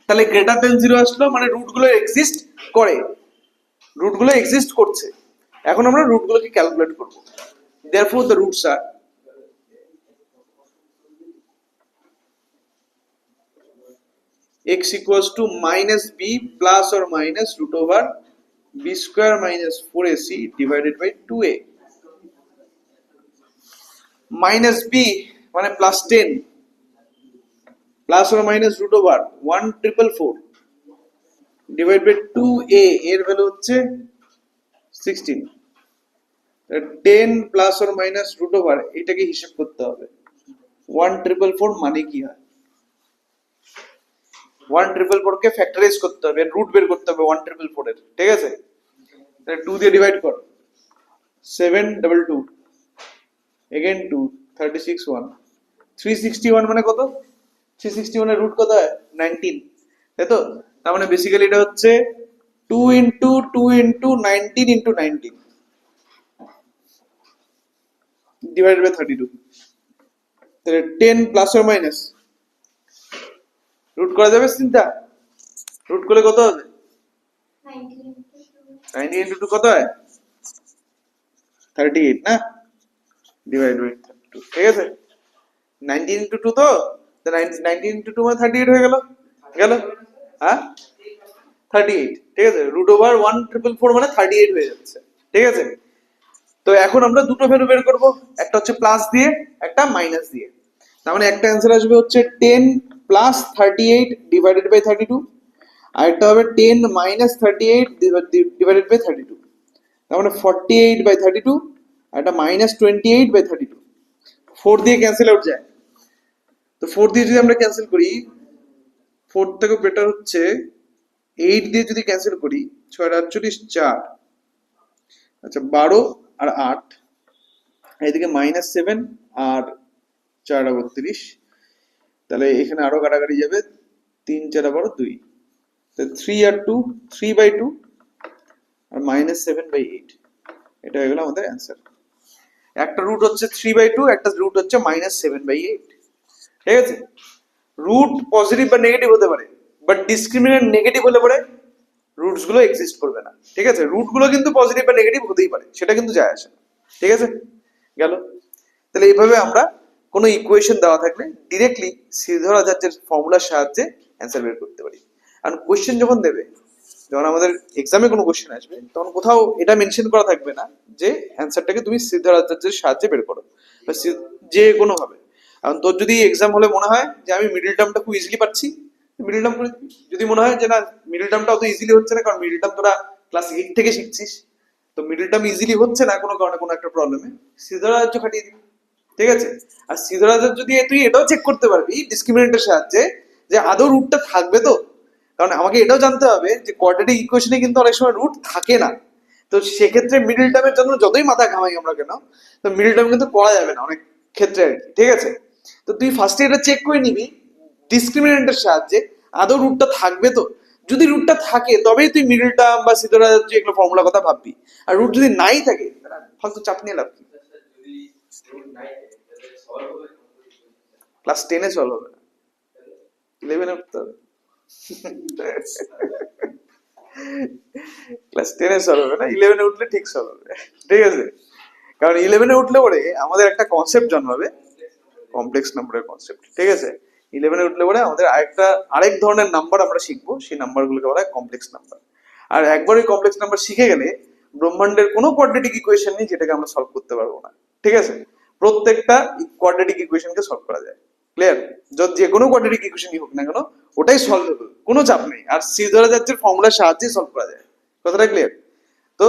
তাহলে গ্রেটার দেন 0 আসলো মানে রুটগুলো এক্সিস্ট করে রুটগুলো এক্সিস্ট করছে এখন আমরা রুটগুলোকে ক্যালকুলেট করব therefore the roots are x equals to minus b plus or minus root over b square minus 4ac divided by 2a minus b মানে plus 10 plus or minus root over 1444 divided by 2a এর ভ্যালু হচ্ছে 16 10 plus or minus root over এটাকে হিসাব করতে হবে 1444 মানে কি হয় 1444 কে ফ্যাক্টরাইজ করতে হবে রুট বের করতে হবে 1444 এর ঠিক আছে তাহলে 2 দিয়ে ডিভাইড কর 722 again 2 36 1 361 মানে কত 361 এর রুট কত হয় 19 তাই তো তার মানে বেসিক্যালি এটা হচ্ছে 2 into 2 into 19 into 19 divided by 32 তাহলে 10 plus or minus রুট করা যাবে চিন্তা রুট করলে কত হবে 19 into 2 কত হয় 38 না ডিভাইড বাই 32 ঠিক আছে 19 into 2 তো 19 into 2 মানে 38 হয়ে গেল গেল হ্যাঁ 38 ঠিক আছে রুট ওভার 1444 মানে 38 হয়ে যাচ্ছে ঠিক আছে তো এখন আমরা দুটো ভ্যালু বের করব একটা হচ্ছে প্লাস দিয়ে একটা মাইনাস দিয়ে তার মানে একটা অ্যানসার আসবে হচ্ছে 10 প্লাস 38 ডিভাইডেড বাই 32 আর একটা হবে 10 মাইনাস 38 ডিভাইডেড বাই 32 তার মানে 48 বাই 32 আর একটা মাইনাস 28 বাই 32 4 দিয়ে ক্যান্সেল আউট যায় তো 4 দিয়ে যদি আমরা ক্যান্সেল করি 4 থেকে বেটার হচ্ছে 8 দিয়ে যদি ক্যান্সেল করি 6 48 4 আচ্ছা 12 আর 8 এদিকে -7 আর 4 32 তাহলে এখানে আরো কাটাকাটি যাবে 3 4 12 2 তো 3 আর 2 3 বাই 2 আর -7 বাই 8 এটা হয়ে গেল আমাদের অ্যানসার একটা রুট হচ্ছে 3 বাই 2 একটা রুট হচ্ছে -7 বাই 8 ঠিক আছে রুট পজিটিভ বা নেগেটিভ হতে পারে বাট ডিসক্রিমিনেন্ট নেগেটিভ হলে পরে রুটস গুলো এক্সিস্ট করবে না ঠিক আছে রুট গুলো কিন্তু পজিটিভ বা নেগেটিভ হতেই পারে সেটা কিন্তু যায় আসে না ঠিক আছে গেল তাহলে এইভাবে আমরা কোনো ইকুয়েশন দেওয়া থাকলে ডিরেক্টলি শ্রীধর আচার্যের ফর্মুলার সাহায্যে অ্যান্সার বের করতে পারি। আর কোয়েশ্চেন যখন দেবে, যখন আমাদের এক্সামে কোনো কোয়েশ্চেন আসবে, তখন কোথাও এটা মেনশন করা থাকবে না যে অ্যান্সারটাকে তুমি শ্রীধর আচার্যের সাহায্যে বের করো, বা যে কোনো ভাবে। কারণ তোর যদি এক্সাম হলে মনে হয় যে আমি মিডল টার্মটা খুব ইজিলি পাচ্ছি, মিডল টার্ম করে দিবি। যদি মনে হয় যে না, মিডল টার্মটা অত ইজিলি হচ্ছে না, কারণ মিডল টার্ম তোরা ক্লাস 8 থেকে শিখছিস, তো মিডল টার্ম ইজিলি হচ্ছে না কোনো কারণে, কোনো একটা প্রবলেমে শ্রীধর আচার্য খাটিয়ে দিবি। ঠিক আছে? আর শ্রীধর আচার্য যদি তুই এটাও চেক করতে পারবি ডিসক্রিমিনেন্টের সাহায্যে যে আদৌ রুটটা থাকবে তো, কারণ আমাকে এটাও জানতে হবে যে কোয়াড্রেটিক ইকুয়েশনে কিন্তু অনেক সময় রুট থাকে না। তো সেক্ষেত্রে মিডল টার্মের জন্য যতই মাথা ঘামাই আমরা কেন, তো মিডল টার্ম কিন্তু করা যাবে না অনেক ক্ষেত্রে আর কি। ঠিক আছে? তো তুই ফার্স্টে এটা চেক করে নিবি ডিসক্রিমিনেন্টের সাহায্যে আদৌ রুটটা থাকবে তো। যদি রুটটা থাকে তবেই তুই মিডল টার্ম বা সিদ্ধরা এগুলো ফর্মুলা কথা ভাববি। আর রুট যদি নাই থাকে, ফালতু চাপ নিয়ে লাভ কি? ক্লাস 10-এ সলভ হবে না, 11-এ উঠতে হবে। ক্লাস 10-এ সলভ হবে না, 11-এ উঠলে ঠিক সলভ হবে। ঠিক আছে? কারণ 11-এ উঠলে পরে আমাদের একটা কনসেপ্ট জন্মাবে, কমপ্লেক্স নাম্বারের কনসেপ্ট। ঠিক আছে? 11-এ উঠলে পরে আমাদের আরেক ধরনের নাম্বার আমরা শিখবো, সেই নাম্বারগুলোকে বলা হয় কমপ্লেক্স নাম্বার। আর একবার ওই কমপ্লেক্স নাম্বার শিখে গেলে ব্রহ্মাণ্ডের কোনো কোয়াড্রেটিক ইকুয়েশন নেই যেটাকে আমরা সলভ করতে পারবো না। ঠিক আছে? প্রত্যেকটা কোয়াড্রেটিক ইকুয়েশনকে সলভ করা যায়। ক্লিয়ার? যে কোনো কোয়াড্রেটিক ইকুয়েশনই হোক না কেন, ওটাই সলভ হবে, কোনো চাপ নেই। আর শ্রীধর আচার্যের ফর্মুলার সাহায্যে সলভ করা যায়। কথাটা ক্লিয়ার? তো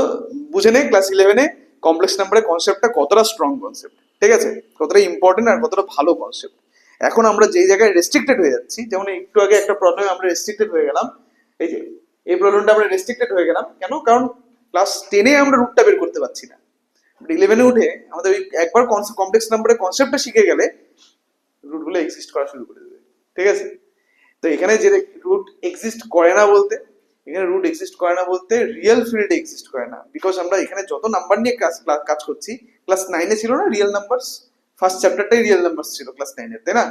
বুঝে নে ক্লাস 11-এ কমপ্লেক্স নাম্বারের কনসেপ্টটা কতটা স্ট্রং কনসেপ্ট, ঠিক আছে, কতটা ইম্পর্টেন্ট আর কতটা ভালো কনসেপ্ট। এখন আমরা যেই জায়গায় রেস্ট্রিক্টেড হয়ে যাচ্ছি, যেমন একটু আগে একটা প্রবলেম আমরা রেস্ট্রিক্টেড হয়ে গেলাম, এই যে এই প্রবলেমটা আমরা রেস্ট্রিক্টেড হয়ে গেলাম কেন? কারণ ক্লাস 10-এ আমরা রুটটা বের করতে পারছি না। 11-এ উঠে আমাদের ওই একবার কমপ্লেক্স নাম্বারের কনসেপ্টটা শিখে গেলে রুটগুলো এক্সিস্ট করা শুরু করে দেবে। ঠিক আছে? তো এখানে যে রুট এক্সিস্ট করে না বলতে, এখানে রুট এক্সিস্ট করে না বলতে রিয়েল ফিল্ডে এক্সিস্ট করে না, বিকজ আমরা এখানে যত নাম্বার নিয়ে কাজ করছি, ক্লাস 9-এ ছিল না রিয়েল নাম্বারস, ফার্স্ট চ্যাপ্টারটাই রিয়েল নাম্বারস ছিল ক্লাস 9-এর, তাই না?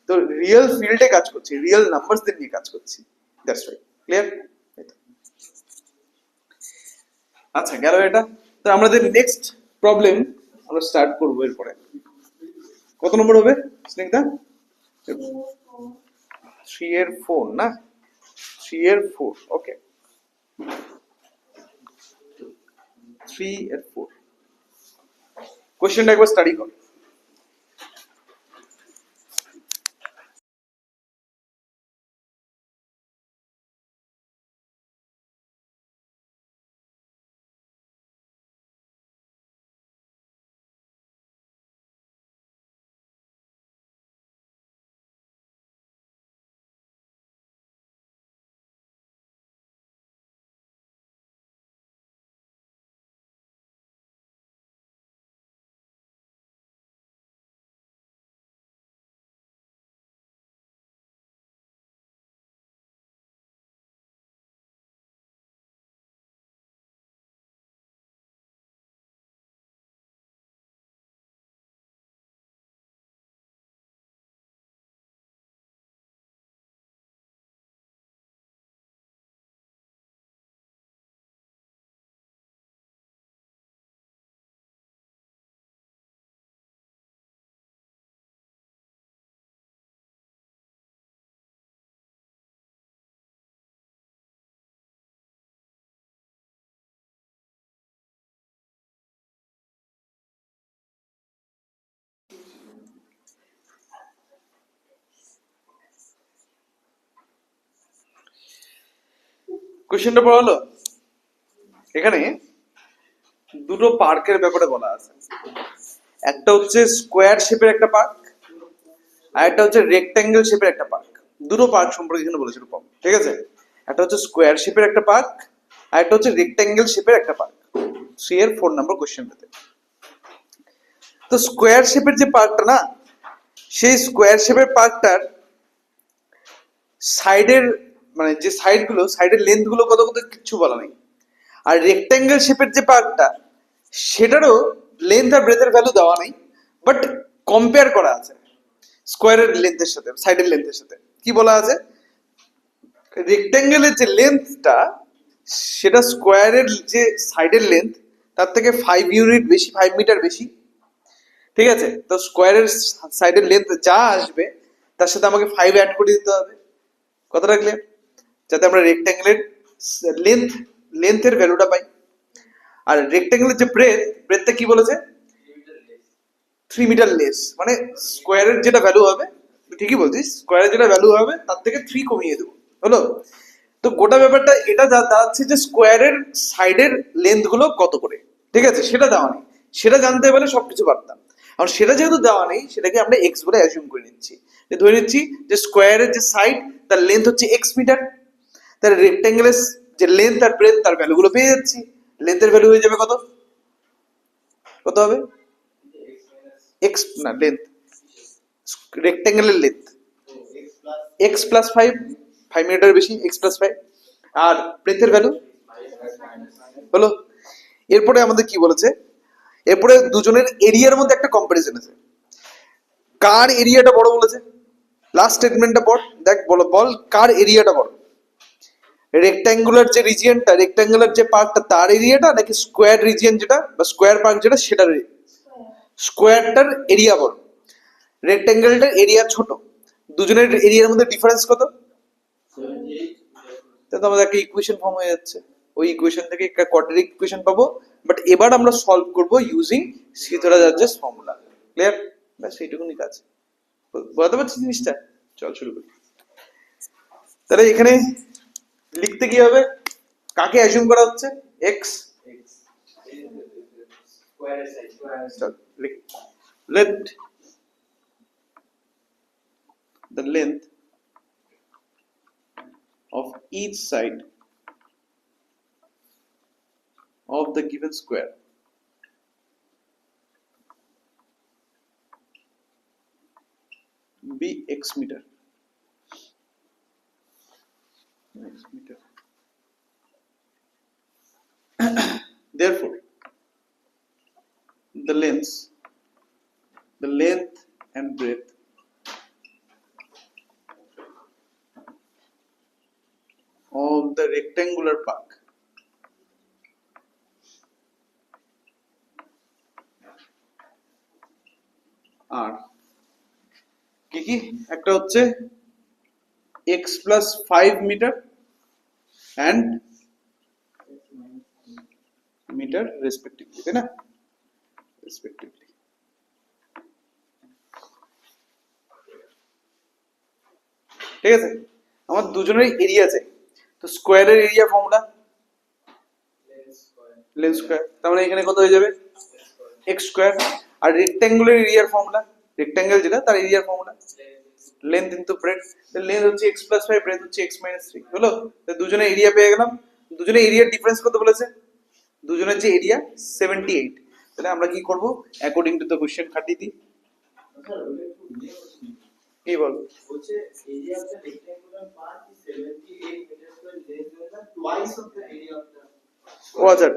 তো রিয়েল ফিল্ডে কাজ করছি, রিয়েল নাম্বারসদের নিয়ে কাজ করছি। That's right. ক্লিয়ার? আচ্ছা, গেল এটা। তো আমাদের নেক্সট প্রবলেম আমরা স্টার্ট করবো এরপরে। কত নম্বর হবে স্নিগ্ধা? 3-এর 4 না? 3-এর 4, ওকে। 3-এর 4 কোশ্চেনটা একবার স্টাডি কর। কোশ্চেনটা পড়া হলো? এখানে দুটো পার্কের ব্যাপারে বলা আছে। একটা হচ্ছে স্কোয়ার শেপের একটা পার্ক, আর একটা হচ্ছে রেক্ট্যাঙ্গেল শেপের একটা পার্ক। দুটো পার্ক সম্পর্কে এখানে বলেছিল পম। ঠিক আছে? একটা হচ্ছে স্কোয়ার শেপের একটা পার্ক, আর একটা হচ্ছে রেক্ট্যাঙ্গেল শেপের একটা পার্ক। 3-এর 4 নম্বর কোশ্চেনটাতে। তো স্কোয়ার শেপের যে পার্কটা না, সেই স্কোয়ার শেপের পার্কটার সাইডের, মানে যে সাইডগুলো, সাইডের লেন্থ গুলো কত কত কিচ্ছু বলা নেই। আর রেক্ট্যাঙ্গেল শেপের যে পার্কটা, সেটারও লেন্থ আর ব্রেথের ভ্যালু দেওয়া নেই, বাট কম্পেয়ার করা আছে স্কোয়ারের লেন্থের সাথে, সাইডের লেন্থের সাথে। কি বলা আছে? রেক্ট্যাঙ্গেলের যে লেন্থটা, সেটা স্কোয়ারের যে সাইডের লেন্থ তার থেকে 5 ইউনিট বেশি, 5 মিটার বেশি। ঠিক আছে, তো স্কোয়ারের সাইডের লেন্থ যা আসবে তার সাথে আমাকে 5 অ্যাড করে দিতে হবে। কথাটা ক্লিয়ার? যাতে আমরা রেক্ট্যাঙ্গেলের লেন্থ লেন্থের ভ্যালুটা পাই। আর রেক্ট্যাঙ্গেলের যে ব্রেথটা কি বলেছে? 3 মিটার লেস, মানে স্কোয়ারের যেটা ভ্যালু হবে, ঠিকই বলছিস, স্কোয়ারের যেটা ভ্যালু হবে তার থেকে 3 কমিয়ে দেবো, হলো? তো গোটা ব্যাপারটা এটা দাঁড়াচ্ছে যে স্কোয়ারের সাইডের লেন্থ গুলো কত করে, ঠিক আছে, সেটা দেওয়া নেই। সেটা জানতে পারলে সবকিছু পারতাম। আর সেটা যেহেতু দেওয়া নেই, সেটাকে আমরা এক্স বলে অ্যাজিউম করে নিচ্ছি। যে ধরে নিচ্ছি যে স্কোয়ারের যে সাইড তার লেন্থ হচ্ছে এক্স মিটার, তাহলে রেক্ট্যাঙ্গেলের যে লেন্থ আর ব্রেথ তার ভ্যালুগুলো পেয়ে যাচ্ছি। লেন্থের ভ্যালু হয়ে যাবে কত? কত হবে? এক্স না, লেন্থ, রেক্ট্যাঙ্গেলের লেন্থ এক্স প্লাস 5, 5 মিটারের বেশি, এক্স প্লাস 5। আর ব্রেথের ভ্যালু হলো। এরপরে আমাদের কি বলেছে? এরপরে দুজনের এরিয়ার মধ্যে একটা কম্পারিজন আছে। কার এরিয়াটা বড় বলেছে? লাস্ট স্টেটমেন্টটা পড়, দেখ, বল কার এরিয়াটা বড়, রেক্ট্যাঙ্গুলার যে রিজিয়নটা, রেক্ট্যাঙ্গুলার যে পার্কটা তার এরিয়াটা, নাকি স্কোয়ার রিজিয়ন যেটা বা স্কোয়ার পার্ক যেটা সেটার? স্কোয়ারটার এরিয়া বড়, রেক্ট্যাঙ্গেলটার এরিয়া ছোট। দুজনের এরিয়ার মধ্যে ডিফারেন্স কত? তাহলে আমাদের একটা ইকুয়েশন ফর্ম হয়ে যাচ্ছে। ওই ইকুয়েশন থেকে একটা কোয়াড্রেটিক ইকুয়েশন পাবো, বাট এবার আমরা সলভ করব ইউজিং সিথোরাজার্জেস ফর্মুলা। ক্লিয়ার? ব্যাস এইটুকুনি কাজ। বুঝতে পারছিস জিনিসটা? চল শুরু করি। তাহলে এখানে লিখতে কি হবে? কাকে অ্যাজিউম করা হচ্ছে? এক্স। চল লিখ। Let the length of each side of the given square be x meter. X meter. Therefore, the length and breadth of the rectangular park are কি কি? একটা হচ্ছে x plus 5 meter and meter respectively, তাই না? Respectively. ঠিক আছে, আমার দুজনের এরিয়া চাই। তো স্কোয়ারের এরিয়া ফর্মুলা লেন্থ স্কোয়ার, তার মানে এখানে কত হয়ে যাবে? X square. আর রেক্ট্যাঙ্গুলার এরিয়ার ফর্মুলা, রেক্ট্যাঙ্গেল যেটা তার এরিয়ার formula length into breadth. Length হচ্ছে x প্লাস 5, ব্রেডথ হচ্ছে x মাইনাস 3, হলো? দুজনের এরিয়া পেয়ে গেলাম। দুজনের এরিয়ার ডিফারেন্স কত বলেছে? দুজনের যে এরিয়া 78। তাহলে আমরা কি করব? অ্যাকর্ডিং টু দ্য কোশ্চেন খাটিয়ে দিই। কি বল? বলছে area of the rectangular part is 78 metre square, less than the twice of the area of the. ও আচ্ছা,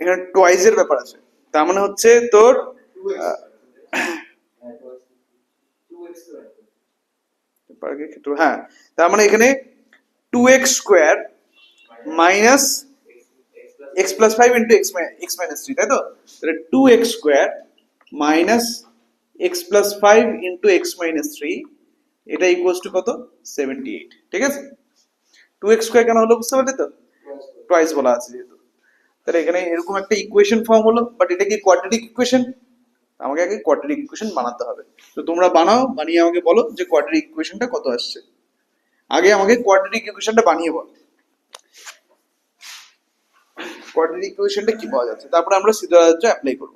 এখানে টুয়াইস এর ব্যাপার আছে। তার মানে হচ্ছে তোর 2x স্কয়ার। পার্কের ক্ষেত্রে, হ্যাঁ, তার মানে এখানে 2x square minus x plus 5 into x minus 3, তাই তো? তাহলে 2x square minus x plus 5 into x minus 3, এটা ইকুয়ালস টু কত? 78। ঠিক আছে, 2x স্কোয়ার কেন হলো বুঝতে পারলি তো? টুয়াইস বলা আছে যেহেতু। তাহলে এখানে এরকম একটা ইকুয়েশন ফর্ম হলো, বাট এটা কি কোয়াড্রেটিক ইকুয়েশন? আমাকে আগে কোয়াড্রেটিক ইকুয়েশন বানাতে হবে। তো তোমরা বানাও, বানিয়ে আমাকে বলো যে কোয়াড্রেটিক ইকুয়েশনটা কত আসছে। আগে আমাকে কোয়াড্রেটিক ইকুয়েশনটা বানিয়ে বল, কোয়াড্রেটিক ইকুয়েশনটা কি পাওয়া যাচ্ছে, তারপরে আমরা সিদ্ধান্ত অ্যাপ্লাই করব।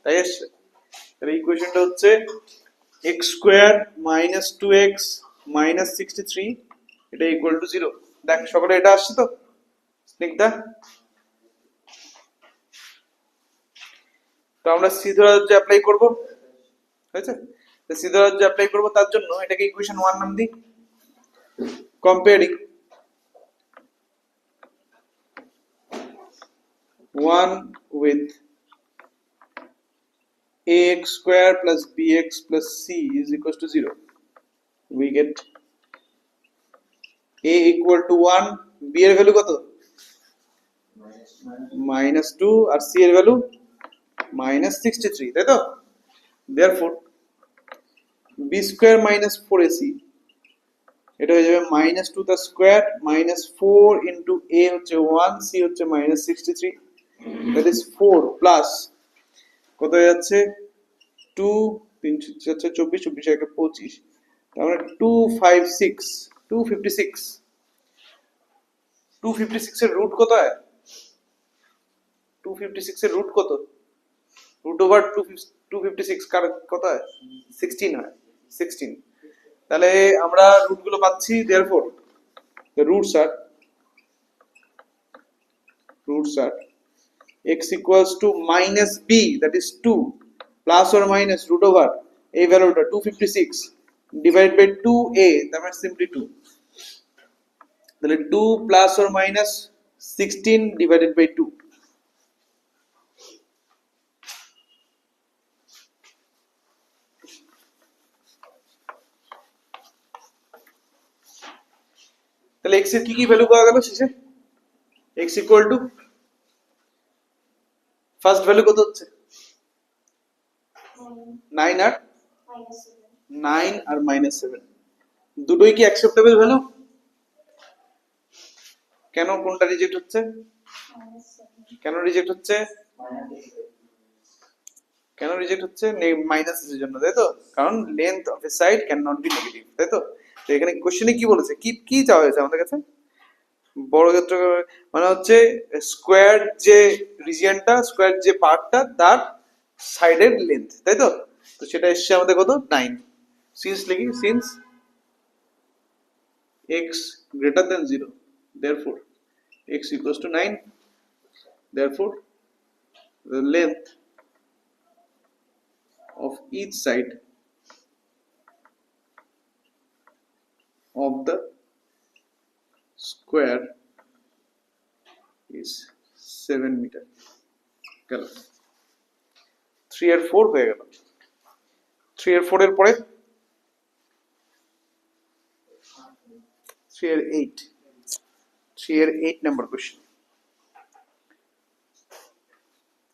তাই আসছে। তাহলে ইকুয়েশনটা হচ্ছে x square minus 2x minus 63, এটা ইকুয়াল টু 0। দেখ সকলে এটা আসছে তো স্নিগ্ধা? তো আমরা সিদ্ধরাজ্য অ্যাপ্লাই করব, হয়েছে? তো সিদ্ধরাজ্য অ্যাপ্লাই করব, তার জন্য এটাকে ইকুয়েশন 1 নাম দিই। Comparing 1 with ax square plus bx plus c is equals to 0. We get a equal to 1, b এর ভ্যালু কত? -2 আর c এর ভ্যালু -63, তাই তো? Therefore b square minus 4ac, এটা হয়ে যাবে -2 the square minus 4 into a হচ্ছে 1, c হচ্ছে -63, that is 4 plus কত হয়ে যাচ্ছে 2, 3 হচ্ছে 24, 24 একে 25, তার মানে 256, 256 এর রুট কত হয়? 256 এর রুট কত? রুট ওভার 256 কার কত হয়? 16 হয়, 16। তাহলে আমরা রুট গুলো পাচ্ছি, therefore the roots are x equals to minus b, that is 2, plus or minus root over a ভ্যালুটা 256 divided by 2a, that means simply 2, তাহলে 2 plus or minus 16 divided by 2, তাহলে x এর কি কি ভ্যালু পাওয়া গেল শেষে? x equal to first value কত হচ্ছে? 9 আর 9 আর -7, দুটোই কি অ্যাকসেপ্টেবল ভ্যালু? কেন কোনটা রিজেক্ট হচ্ছে? কেন রিজেক্ট হচ্ছে? কেন রিজেক্ট হচ্ছে? মাইনাস এর জন্য, তাই তো? কারণ length of a side can not be negative, তাই তো? তো এখানে কোশ্চেনে কি বলেছে, কি কি চাওয়া হয়েছে আমাদের কাছে? বর্গক্ষেত্র মানে হচ্ছে স্কোয়ার যে রিজিয়নটা, স্কোয়ার যে পার্টটা, তার সাইডের লেন্থ, তাই তো? তো সেটা এসছে আমাদের কত? 9। সিন্স লিখি, since x greater than 0, therefore x equals to 9, therefore the length of each side of the square is 7 meter. গেল 3 আর 4 হয়ে গেল। 3 আর 4 এর পরে 3 আর 8, 3 আর 8 নাম্বার কোশ্চেন,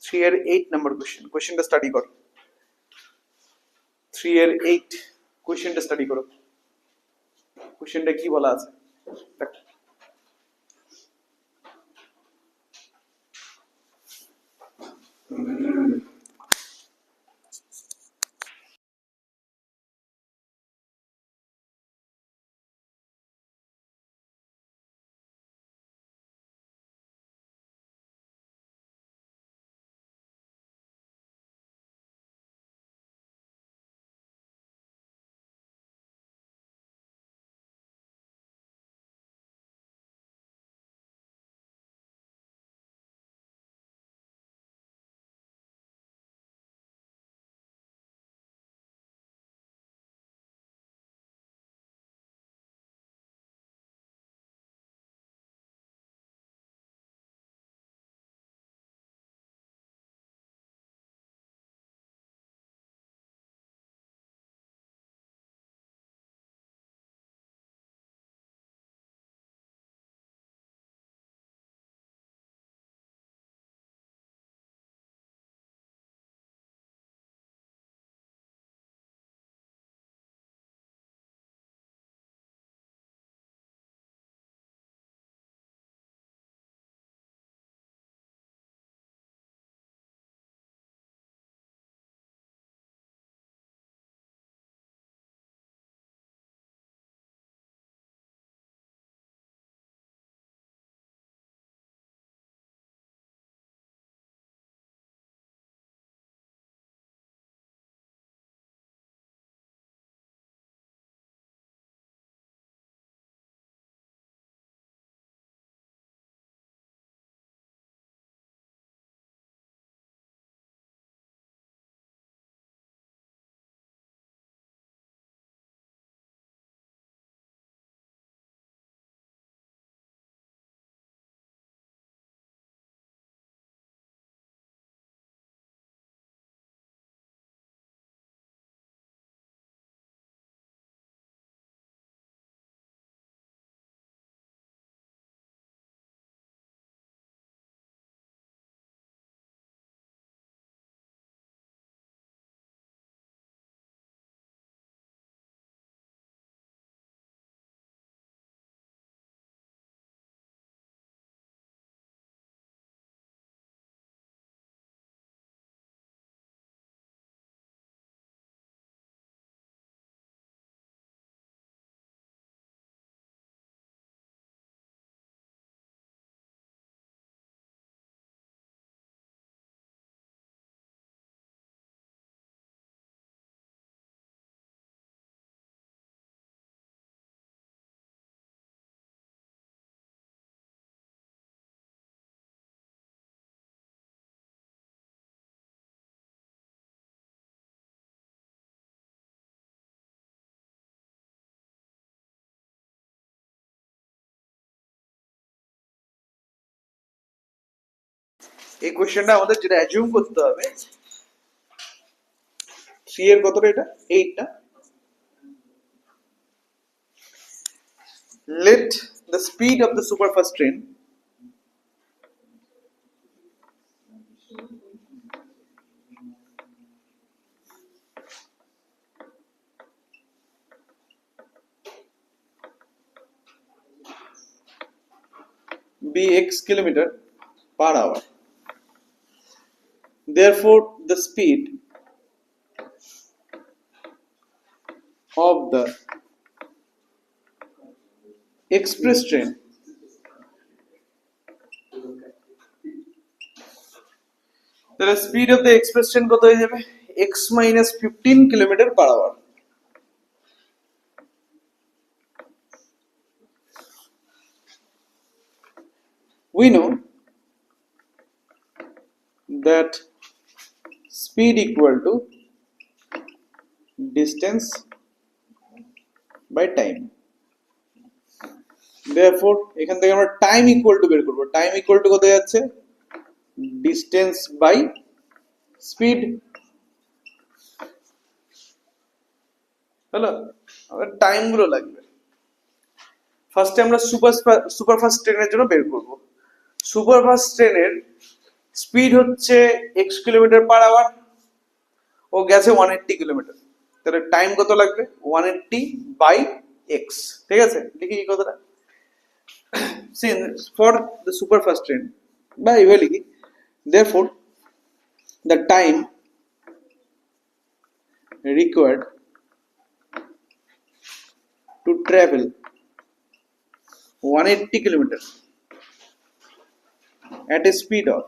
3 আর 8 নাম্বার কোশ্চেন, কোশ্চেনটা স্টাডি করো। 3 আর 8 কোশ্চেনটা স্টাডি করো। কোশ্চেনটা কি বলা আছে দেখো। এই কোশ্চেনটা আমাদের যেটা অ্যাজিউম করতে হবে 3 এর কতটা এটা 8 টা let the speed of the superfast train be x kilometer per hour. Therefore, the speed of the express train the speed of the express train কত হয়ে যাবে x minus 15 kilometer per hour. We know that speed equal to distance by time. Therefore, এখান থেকে আমরা time equal to বের করব। Time equal to কত যাচ্ছে? Distance by speed. হলো? আমাদের টাইম গুলো লাগবে। ফার্স্টে আমরা সুপারফাস্ট ট্রেনের জন্য বের করব। সুপারফাস্ট ট্রেনের স্পিড হচ্ছে x কিলোমিটার পার আওয়ার, ও গেছে 180 কিলোমিটার, তাহলে টাইম কত লাগবে 180 বাই x। ঠিক আছে, লিখি কি কথাটা ফর দ্য সুপারফাস্ট ট্রেন বা এইভাবে লিখি therefore the time required to travel 180 kilometers at a speed of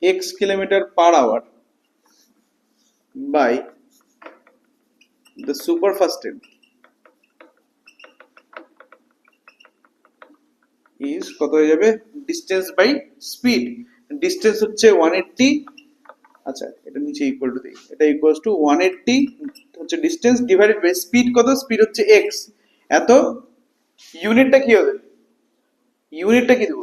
x kilometer per hour by the superfast train is কত হয়ে যাবে distance by speed। distance হচ্ছে 180, আচ্ছা এটা নিচে ইকুয়াল টু দেই, এটা ইকুয়ালস টু 180 হচ্ছে ডিসটেন্স ডিভাইডেড বাই স্পিড কত, স্পিড হচ্ছে x। এত ইউনিটটা কি হবে, ইউনিটটা কি দেব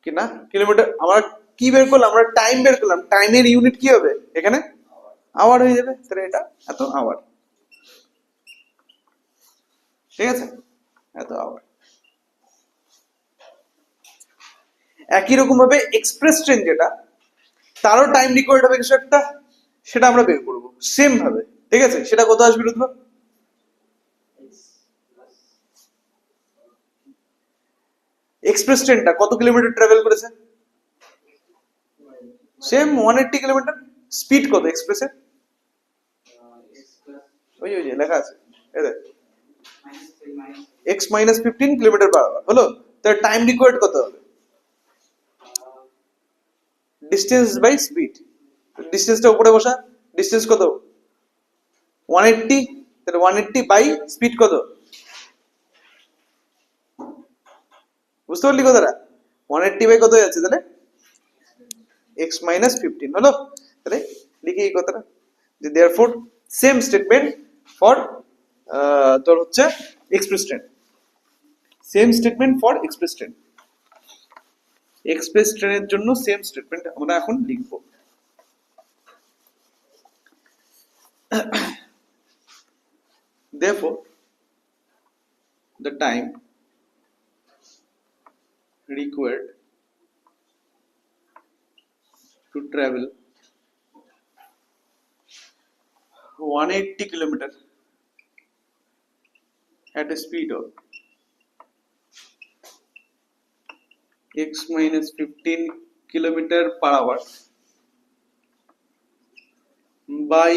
কি না কিলোমিটার, আমরা কি বের করলাম, আমরা টাইম বের করলাম, টাইমের ইউনিট কি হবে এখানে আওয়ার হয়ে যাবে, তাহলে এটা এত আওয়ার। ঠিক আছে, এত আওয়ার। একই রকম ভাবে এক্সপ্রেস ট্রেন যেটা, তারও টাইম রিকোয়ার্ড হবে কিছু একটা, সেটা আমরা বের করব সেম ভাবে। ঠিক আছে, সেটা কত আসবে রুদ্র? এক্সপ্রেস ট্রেনটা কত কিলোমিটার ট্রাভেল করেছে? Same 180 kilometre. স্পিড কত এক্সপ্রেসের? ওই ওই যে লেখা আছে, এই দেখ x minus 15 kilometre per hour হলো, তার টাইম রিকোয়ার্ড কত হবে? Distance by speed. ডিসটেন্সটা উপরে বসা, ডিসটেন্স কত 180, তাহলে 180 বাই স্পিড কত, বুঝতে পারলি কথাটা? 180 বাই কত হয়ে যাচ্ছে তাহলে x minus 15 হলো। তাহলে লিখি এই কথাটা যে therefore সেম স্টেটমেন্ট ফর তোর হচ্ছে express train, same statement for express train. Express ট্রেনের জন্য সেম স্টেটমেন্ট আমরা এখন লিখব। therefore the time required to travel 180 kilometer at a speed of x minus 15 kilometer per hour by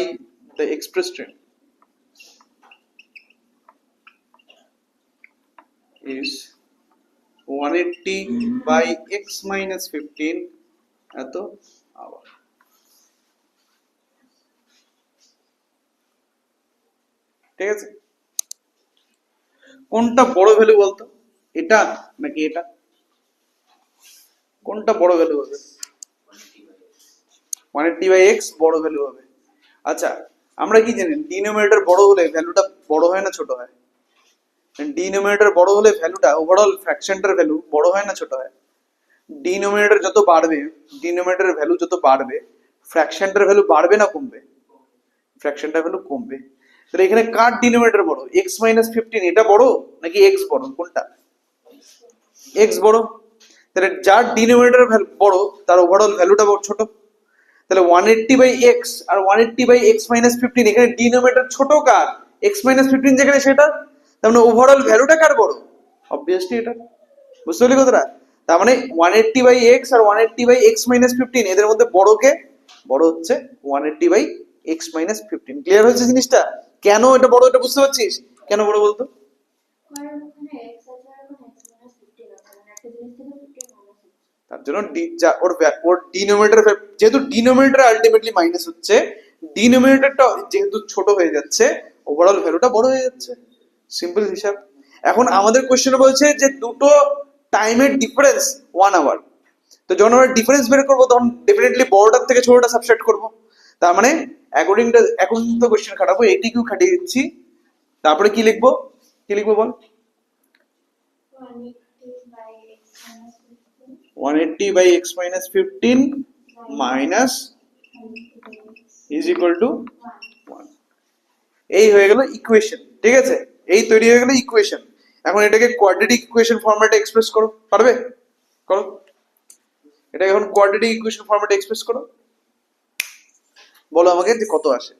the express train is 180 by x minus 15 এত hour। ঠিক আছে, কোনটা বড় ভ্যালু বলতো, এটা নাকি এটা, কোনটা বড় ভ্যালু হবে? 180 বাই x বড় ভ্যালু হবে। আচ্ছা আমরা কি জানি ডিনোমিনেটর বড় হলে ভ্যালুটা বড় হয় না ছোট হয়? ডিনোমিনেটর বড় হলে ভ্যালুটা ওভারঅল ফ্র্যাকশনটার ভ্যালু বড় হয় না ছোট হয়? ডিনোমিনেটর যত বাড়বে, ডিনোমিনেটরের ভ্যালু যত বাড়বে, ফ্র্যাকশনটার ভ্যালু বাড়বে না কমবে? ফ্র্যাকশনটার ভ্যালু কমবে। তাহলে এখানে কার ডিনোমিনেটর বড়, এক্স মাইনাস 15 এটা বড় নাকি এক্স বড়, কোনটা? এক্স বড়। তাহলে যার ডিনোমিনেটর বড় তার ওভারঅল ভ্যালুটা ছোট। তাহলে 180 বাই এক্স আর 180 বাই এক্স মাইনাস 15, এখানে ডিনোমিনেটর ছোট কার, এক্স মাইনাস 15 যেখানে সেটা, তার মানে ওভারঅল ভ্যালুটা কার বড়? অবভিয়াসলি এটা। বুঝতে পারলি কথাটা? তার মানে 180 বাই এক্স আর 180 বাই এক্স মাইনাস 15 এদের মধ্যে বড় কে? বড় হচ্ছে 180 বাই এক্স মাইনাস 15। ক্লিয়ার হয়েছে জিনিসটা? কেন এটা বড়, এটা বুঝতে পারছিস কেন বড় বলতো? কারণ ওখানে x আছে আর ওখানে x minus 15 আছে, মানে একটা জিনিস থেকে 15 মাইনাস হচ্ছে। তার জন্য ওর ডিনোমিনেটর, যেহেতু ডিনোমিনেটর আলটিমেটলি মাইনাস হচ্ছে, ডিনোমিনেটরটা যেহেতু ছোট হয়ে যাচ্ছে, ওভারঅল ভ্যালুটা বড় হয়ে যাচ্ছে। সিম্পল হিসাব। এখন আমাদের কোশ্চেনে বলছে যে দুটো টাইমের ডিফারেন্স 1 আওয়ার। তো যখন আমরা ডিফারেন্স বের করবো তখন ডেফিনেটলি বড়টার থেকে ছোটটা সাবট্রাক্ট করবো। তার মানে এখন তো কোশ্চেন খাটাবো, এইটিকিউ খাটিয়ে দিচ্ছি। তারপরে কি লিখবো, কি লিখবো বল? 180 by x minus 15 180 by x minus 15 minus 180 by x is equal to 1. 1। এই হয়ে গেল ইকুয়েশন, ঠিক আছে? এই তৈরি হয়ে গেল ইকুয়েশন। এখন এটাকে কোয়াড্রেটিক ইকুয়েশন ফরম্যাটে এক্সপ্রেস করো, পারবে? করো। এটাকে এখন কোয়াড্রেটিক ইকুয়েশন ফরম্যাটে এক্সপ্রেস করো, বলো আমাকে যে কত আসে।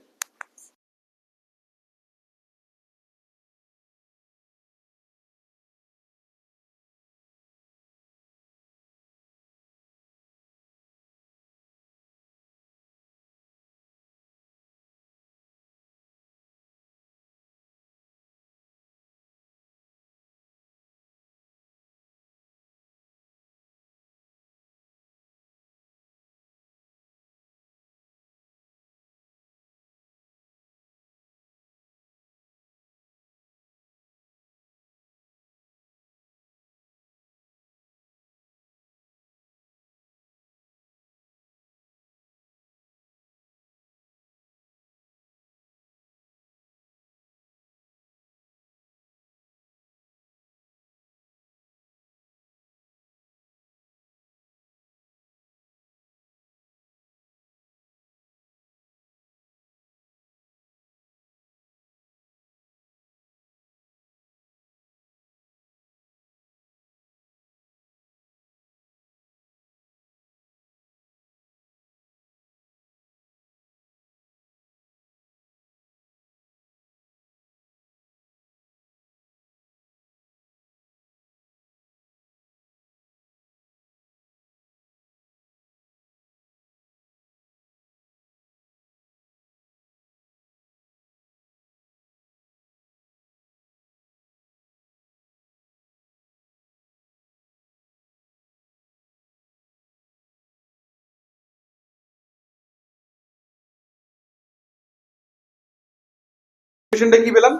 ইকুয়েশনটা কি পেলাম?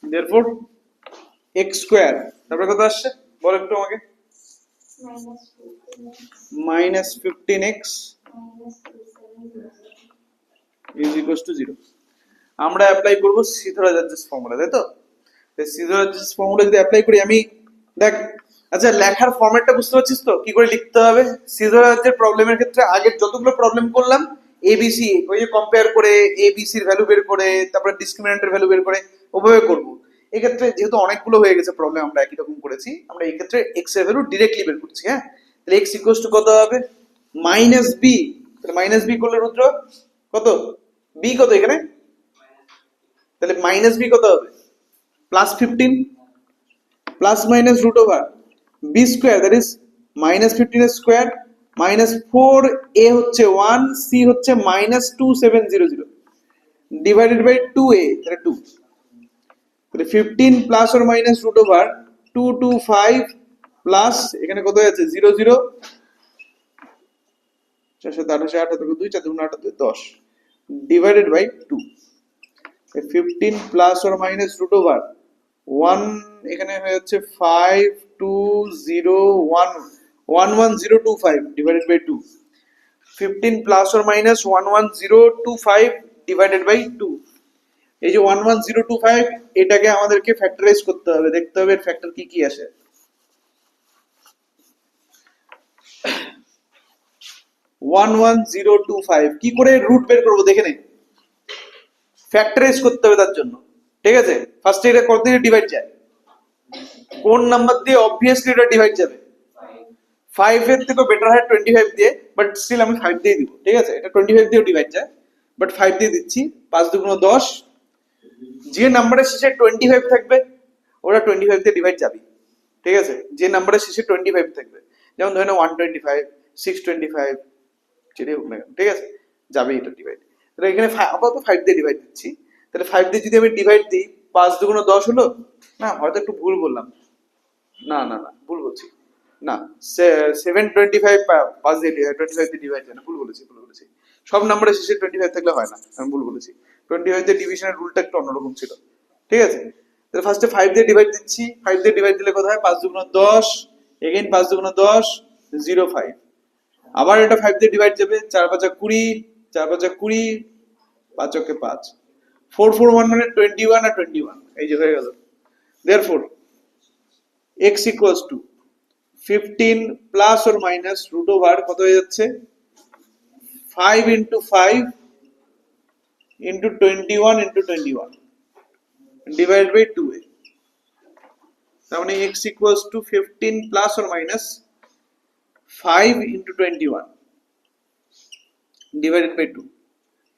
therefore x স্কয়ার, তারপরে কত আসছে বল একটু আমাকে? minus 15x -15x minus 2700. is equals to 0। আমরা অ্যাপ্লাই করব সিধরাজার্জেস ফর্মুলা, তাই তো? সিধরাজার্জেস ফর্মুলা যদি অ্যাপ্লাই করি, আমি দেখ, আচ্ছা লেখার ফরম্যাটটা বুঝতে পারছিস তো কি করে লিখতে হবে? সিধরাজার্জের প্রবলেমের ক্ষেত্রে আগের যতগুলো প্রবলেম করলাম, এবিসি ওই যে কম্পেয়ার করে এবিসির ভ্যালু বের করে তারপরে ডিসক্রিমিনেন্টের ভ্যালু বের করে ওভাবে করব। এই ক্ষেত্রে যেহেতু অনেকগুলো হয়ে গেছে প্রবলেম, আমরা একই রকম করেছি, আমরা এই ক্ষেত্রে এক্স এর ভ্যালু ডিরেক্টলি বের করছি। হ্যাঁ, তাহলে এক্স ইকুয়ালস টু কত হবে? Minus b. তাহলে মাইনাস বি করলে রুদ্র কত? বি কত এখানে? তাহলে মাইনাস বি কত হবে? Plus 15 plus minus root over B square, that is minus 15 square minus 4a হচ্ছে 1, সি হচ্ছে মাইনাস 2700 ডিভাইডেড বাই 2a, তাহলে 2। তাহলে 15 plus or minus root over 225 plus এখানে কত আছে 00 428 8 2 4 2 8 10 divided by 2। 15 plus or minus root over 1 এখানে হয়ে যাচ্ছে 5201 divided by 2। 15 plus or minus 11025 divided by 2। এই যে 11025 এটাকে আমাদেরকে ফ্যাক্টরাইজ করতে হবে, দেখতে হবে এর ফ্যাক্টর কি কি আসে। 11025 কি করে রুট বের করবো দেখে নে, ফ্যাক্টরাইজ করতে হবে তার জন্য, ঠিক আছে। ফার্স্টে এটা কত দিয়ে ডিভাইড যায়, কোন নাম্বার দিয়ে অবভিয়াসলি এটা ডিভাইড যাবে, 5 এর থেকে বেটার হয় 25 দিয়ে, বাট স্টিল আমি 5 দিয়ে দিব, ঠিক আছে। এটা 25 দিয়েও ডিভাইড যায়, বাট 5 দিয়ে দিচ্ছি। 5 দুগুণ 10, যে নাম্বারের শেষে 25 থাকবে ওটা 25 দিয়ে ডিভাইড যাবে, ঠিক আছে। যে নাম্বারের শেষে 25 থাকবে, যেমন ধরে নাও 125, 625 যেটা হোক না কেন, ঠিক আছে, যাবে এটা ডিভাইড। তাহলে এখানে আপাতত 5 দিয়ে ডিভাইড দিচ্ছি। তাহলে 5 দিয়ে যদি আমি ডিভাইড দিই, 5 দুগুণ 10 হলো না, হয়তো একটু ভুল বললাম, না না না ভুল বলছি, না 725 5 দিয়ে 25 দিয়ে ডিভাইড হয় না, ভুল বলেছি। সব নাম্বারের শেষে 25 থাকলে হয় না, আমি ভুল বলেছি। 25 দিয়ে ডিভিশনের রুলটা একটু অন্যরকম ছিল, ঠিক আছে। তাহলে ফার্স্টে 5 দিয়ে ডিভাইড দিচ্ছি, 5 দিয়ে ডিভাইড দিলে কত হয়, 5 দুগুণ 10, এগেইন 5 দুগুণ 10, 05। আবার এটা 5 দিয়ে ডিভাইড যাবে, 4 5 20, 4 5 20, 5 ওকে 5, 4 4 1 মানে 21 আর 21, এই যে হয়ে গেল। therefore x equals to 15 plus or minus root over কত হয়ে যাচ্ছে, 5 into 5 into 21 into 21 divided by 2a, তার মানে x equals to 15 plus or minus 5 into 21 divided by 2,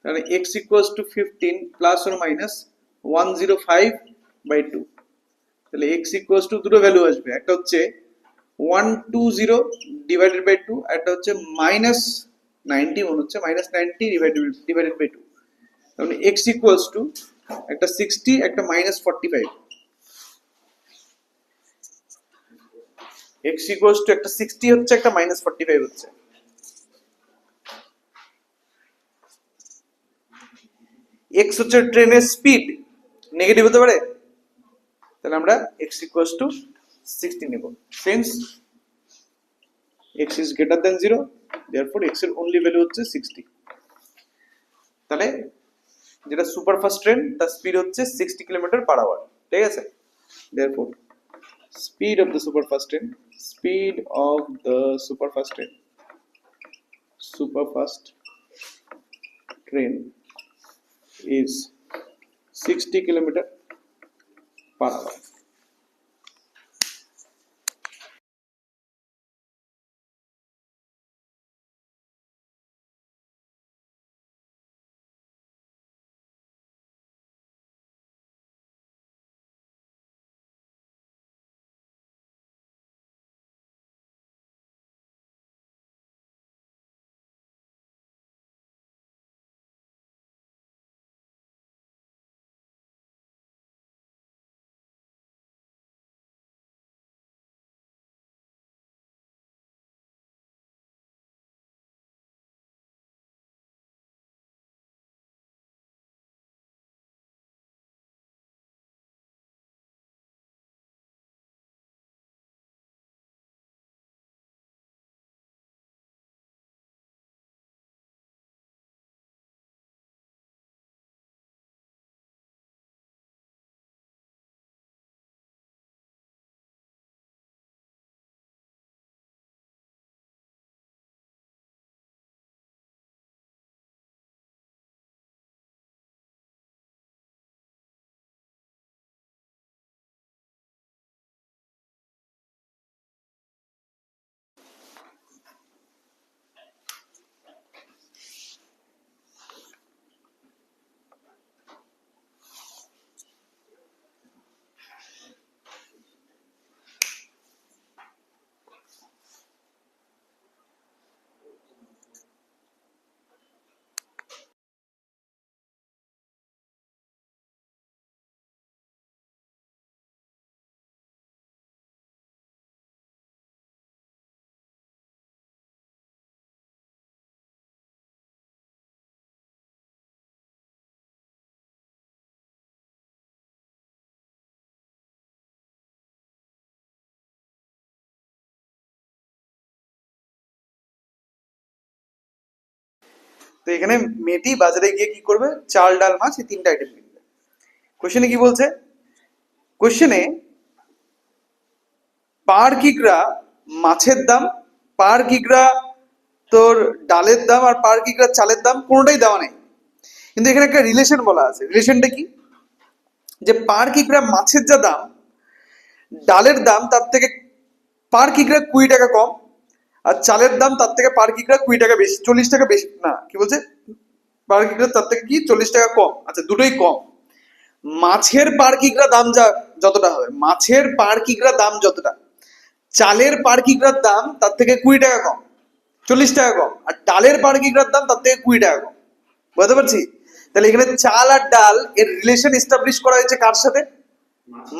তাহলে x equals to 15 plus or minus 105 by 2, তাহলে x equals to দুটো ভ্যালু আসবে, একটা হচ্ছে 120 divided by 2, একটা হচ্ছে minus 90, মনে হচ্ছে minus 90 divided by 2, তাহলে x equals to একটা 60 একটা minus 45, x equals to একটা 60 হচ্ছে একটা minus 45 হচ্ছে। x হচ্ছে ট্রেনের স্পিড, নেগেটিভ হতে পারে, তাহলে আমরা x equals to 60 নেব, since x is greater than 0, therefore x এর only value হচ্ছে 60। তাহলে যেটা সুপার ফাস্ট ট্রেন তার স্পিড হচ্ছে 60 কিলোমিটার পার আওয়ার, ঠিক আছে। therefore speed of the super fast train is 60 kilometer per hour। তো এখানে মেয়েটি বাজারে গিয়ে কি করবে, চাল ডাল মাছ এই তিনটা আইটেম কিনবে। কোশ্চেনে কি বলছে, কোশ্চেনে পার কিগ্রা মাছের দাম, পার কিগ্রা তোর ডালের দাম আর পার কিগ্রা চালের দাম কোনোটাই দেওয়া নেই, কিন্তু এখানে একটা রিলেশন বলা আছে। রিলেশনটা কি? যে পার কিগ্রা মাছের যা দাম, ডালের দাম তার থেকে পার কিগ্রা 20 টাকা কম, আর চালের দাম তার থেকে পার কিগ্রা 20 টাকা বেশি, 40 টাকা বেশি, না কি বলছে, পার কিগ্রা তার থেকে কি 40 টাকা কম, আচ্ছা দুটোই কম। মাছের পার কিগ্রা দাম যতটা হবে, মাছের পার কিগ্রা দাম যতটা, চালের পার কিগ্রার দাম তার থেকে 20 টাকা কম, 40 টাকা কম, আর ডালের পার কিগ্রার দাম তার থেকে 20 টাকা কম। বুঝতে পারছি? তাহলে এখানে চাল আর ডাল এর রিলেশন এস্টাবলিশ করা হয়েছে কার সাথে?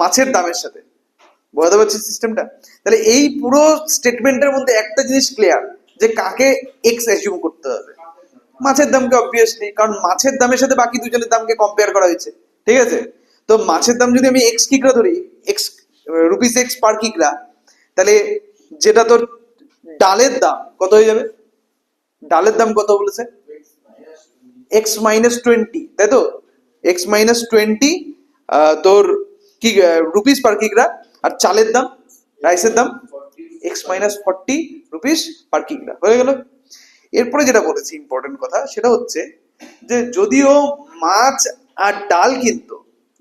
মাছের দামের সাথে। বুঝতে পারছি সিস্টেমটা? তাহলে এই পুরো স্টেটমেন্টের মধ্যে একটা জিনিস ক্লিয়ার, যে কাকে এক্স অ্যাজিউম করতে হবে। মাছের দামকে অবভিয়াসলি, কারণ মাছের দামের সাথে বাকি দুজনের দামকে কম্পেয়ার করা হয়েছে, ঠিক আছে? তো মাছের দাম যদি আমি এক্স কিগ্রা ধরি, এক্স রুপিস এক্স পার কিগ্রা, তাহলে যেটা তোর ডালের দাম কত হয়ে যাবে? ডালের দাম কত বলেছে? এক্স মাইনাস 20, তাই তো? এক্স মাইনাস 20 তোর কি রুপিস পার কিগ্রা, আর চালের দাম, রাইসের দাম এক্স মাইনাস 40 রুপিস পার কিগ্রা। হয়ে গেল। এরপরে যেটা বলেছি ইম্পর্টেন্ট কথা, সেটা হচ্ছে যে যদিও মাছ আর ডাল কিনতো,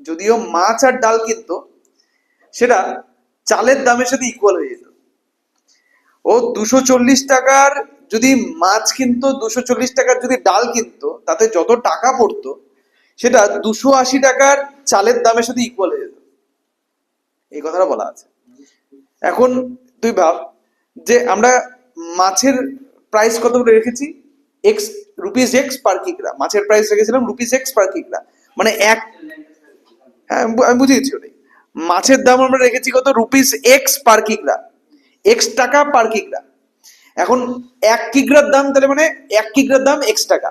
যদিও মাছ আর ডাল কিনতো, সেটা চালের দামের সাথে ইকুয়াল হয়ে যেত। ও 240 টাকার যদি মাছ কিনতো, 240 টাকার যদি ডাল কিনতো, তাতে যত টাকা পড়তো সেটা 280 টাকার চালের দামের সাথে ইকুয়াল হয়ে যেত। এই কথাটা বলা আছে। এখন তুই ভাব যে আমরা মাছের প্রাইস কত করে রেখেছি? এক্স রুপিস এক্স পার কিগ্রা, মাছের প্রাইস রেখেছিলাম রুপিস এক্স পার কিগ্রা, মানে এক, হ্যাঁ আমি বুঝিয়েছি ওটাই। মাছের দাম আমরা রেখেছি কত? রুপিস এক্স পার কিগ্রা, এক্স টাকা পার কিগ্রা। এখন 1 কিগ্রার দাম, তাহলে মানে 1 কিগ্রার দাম এক্স টাকা,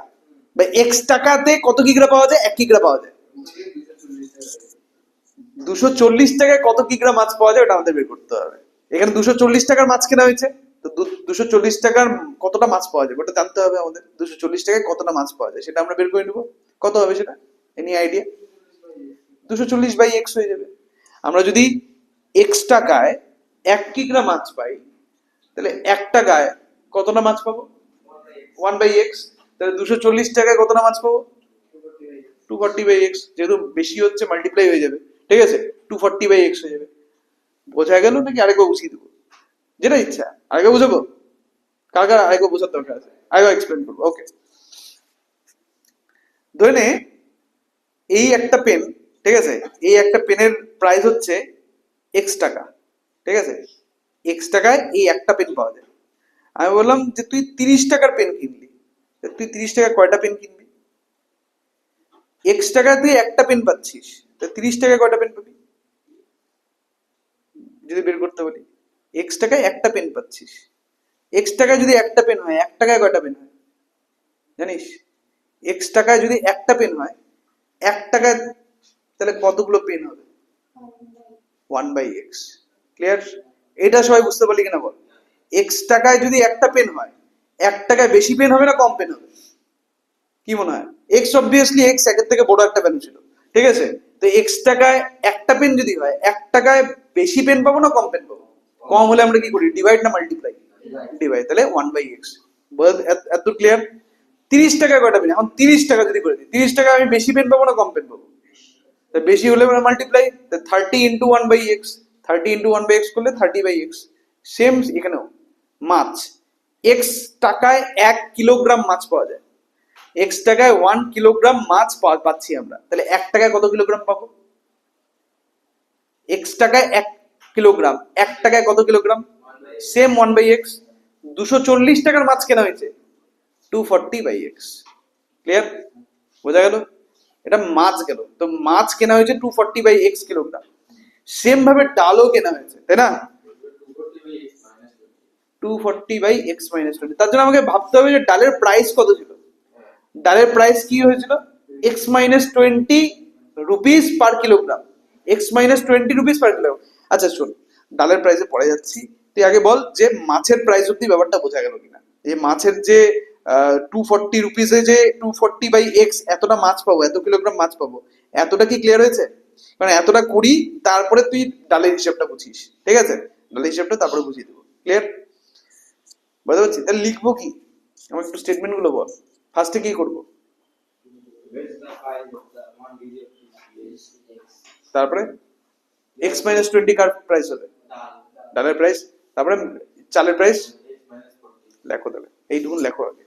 বা এক্স টাকাতে কত কিগ্রা পাওয়া যায়? 1 কিগ্রা পাওয়া যায়। 240 টাকায় কত কিগ্রা মাছ পাওয়া যায় ওটা আমাদের বের করতে হবে। এখানে 240 টাকার মাছ কেনা হয়েছে, তো 240 টাকার কতটা মাছ পাওয়া যাবে ওটা জানতে হবে আমাদের। 240 টাকায় কতটা মাছ পাওয়া যায় সেটা আমরা বের করে নেবো। কত হবে সেটা? Any idea? 240 বাই এক্স হয়ে যাবে। আমরা যদি এক্স টাকায় 1 কিগ্রা মাছ পাই, তাহলে 1 টাকায় কতটা মাছ পাবো? 1 বাই এক্স। তাহলে 240 টাকায় কতটা মাছ পাবো? 240 বাই এক্স। যেহেতু বেশি হচ্ছে মাল্টিপ্লাই হয়ে যাবে, ঠিক আছে? 240 বাই এক্স হয়ে যাবে। বোঝা গেল নাকি আরেকবার বুঝিয়ে দেবো? যেটা ইচ্ছা আরেকবার বুঝাবো, কার কার আরেকবার বোঝার দরকার আছে আরেকবার এক্সপ্লেন করবো। ওকে, ধরে নে এই একটা পেন, ঠিক আছে? এই একটা পেনের প্রাইস হচ্ছে এক্স টাকা, ঠিক আছে? এক্স টাকায় এই একটা পেন পাওয়া যায়। আমি বললাম যে তুই 30 টাকার পেন কিনলি, তুই 30 টাকা কয়টা পেন কিনবি? এক্স টাকায় তুই একটা পেন পাচ্ছিস, তো 30 টাকায় কয়টা পেন পাবি যদি বের করতে বলি? এক্স টাকায় একটা পেন পাচ্ছিস, এক্স টাকায় যদি একটা পেন হয়, 1 টাকায় কয়টা পেন হয় জানিস? এক্স টাকায় যদি একটা পেন হয়, 1 টাকায় তাহলে কতগুলো পেন হবে? 1 বাই এক্স। ক্লিয়ার? এটা সবাই বুঝতে পারলি কিনা বল? এক্স টাকায় যদি একটা পেন হয়, 1 টাকায় বেশি পেন হবে না কম পেন হবে? কি মনে হয়? এক্স অবভিয়াসলি এক্স একের থেকে বড় একটা ভ্যালু ছিল, ঠিক আছে? তো এক্স টাকায় একটা পেন যদি হয়, 1 টাকায় বেশি পেন পাবো না কম পেন পাবো? কম হলে আমরা কি করি? ডিভাইড না মাল্টিপ্লাই? ডিভাইড। তাহলে 1 বাই এক্স। এত ক্লিয়ার? 30 টাকায় কয়টা পেন? এখন 30 টাকা যদি করে দিই, 30 টাকা আমি বেশি পেন পাবো না কম পেন পাবো? বেশি হলে multiply, 30 into 1 by x, 30 into 1 by x করলে 30 বাই এক্স। সেম এখানেও মাছ, এক্স টাকায় 1 কিলোগ্রাম মাছ পাওয়া যায়, এক্স টাকায় 1 কিলোগ্রাম মাছ পাচ্ছি আমরা, তাহলে 1 টাকায় কত কিলোগ্রাম পাবো? এক্স টাকায় 1 কিলোগ্রাম, 1 টাকায় কত কিলোগ্রাম? Same 1 by x. 240 টাকার মাছ কেনা হয়েছে, 240 বাই এক্স। ক্লিয়ার? বোঝা গেল? এটা মাছ গেল। তো মাছ কেনা হয়েছে 240 বাই এক্স কিলোগ্রাম। সেম ভাবে ডালও কেনা হয়েছে, তাই না? 240 বাই এক্স মাইনাস 20। তার জন্য আমাকে ভাবতে হবে যে ডালের প্রাইস কত ছিল। ডালের প্রাইস কি হয়েছিল? X minus 20 rupees per kilogram, x minus 20 rupees per kilogram. আচ্ছা শোন, ডালের প্রাইসে পড়ে যাচ্ছি, তুই আগে বল যে মাছের প্রাইস অব্দি ব্যাপারটা বোঝা গেল কিনা। এই মাছের যে 240 রুপিসে যে 240 বাই এক্স এতটা মাছ পাবো, এত কিলোগ্রাম মাছ পাবো, এতটা কি ক্লিয়ার হয়েছে? কারণ এতটা করি, তারপরে তুই ডালের হিসাবটা বুঝিস, ঠিক আছে? ডালের হিসাবটা তারপরে বুঝিয়ে দেবো। ক্লিয়ার? বুঝতে পারছি? তাহলে লিখবো কি? আমার একটু স্টেটমেন্ট গুলো বল। ফার্স্টে কি করব? Where is the price of the 1 kg of fish is X. তারপরে x মাইনাস 20 কার প্রাইস হবে? ডালের প্রাইস। তারপরে চালের প্রাইস X minus 40. লেখো, তাহলে এইটুকুন লেখো আগে।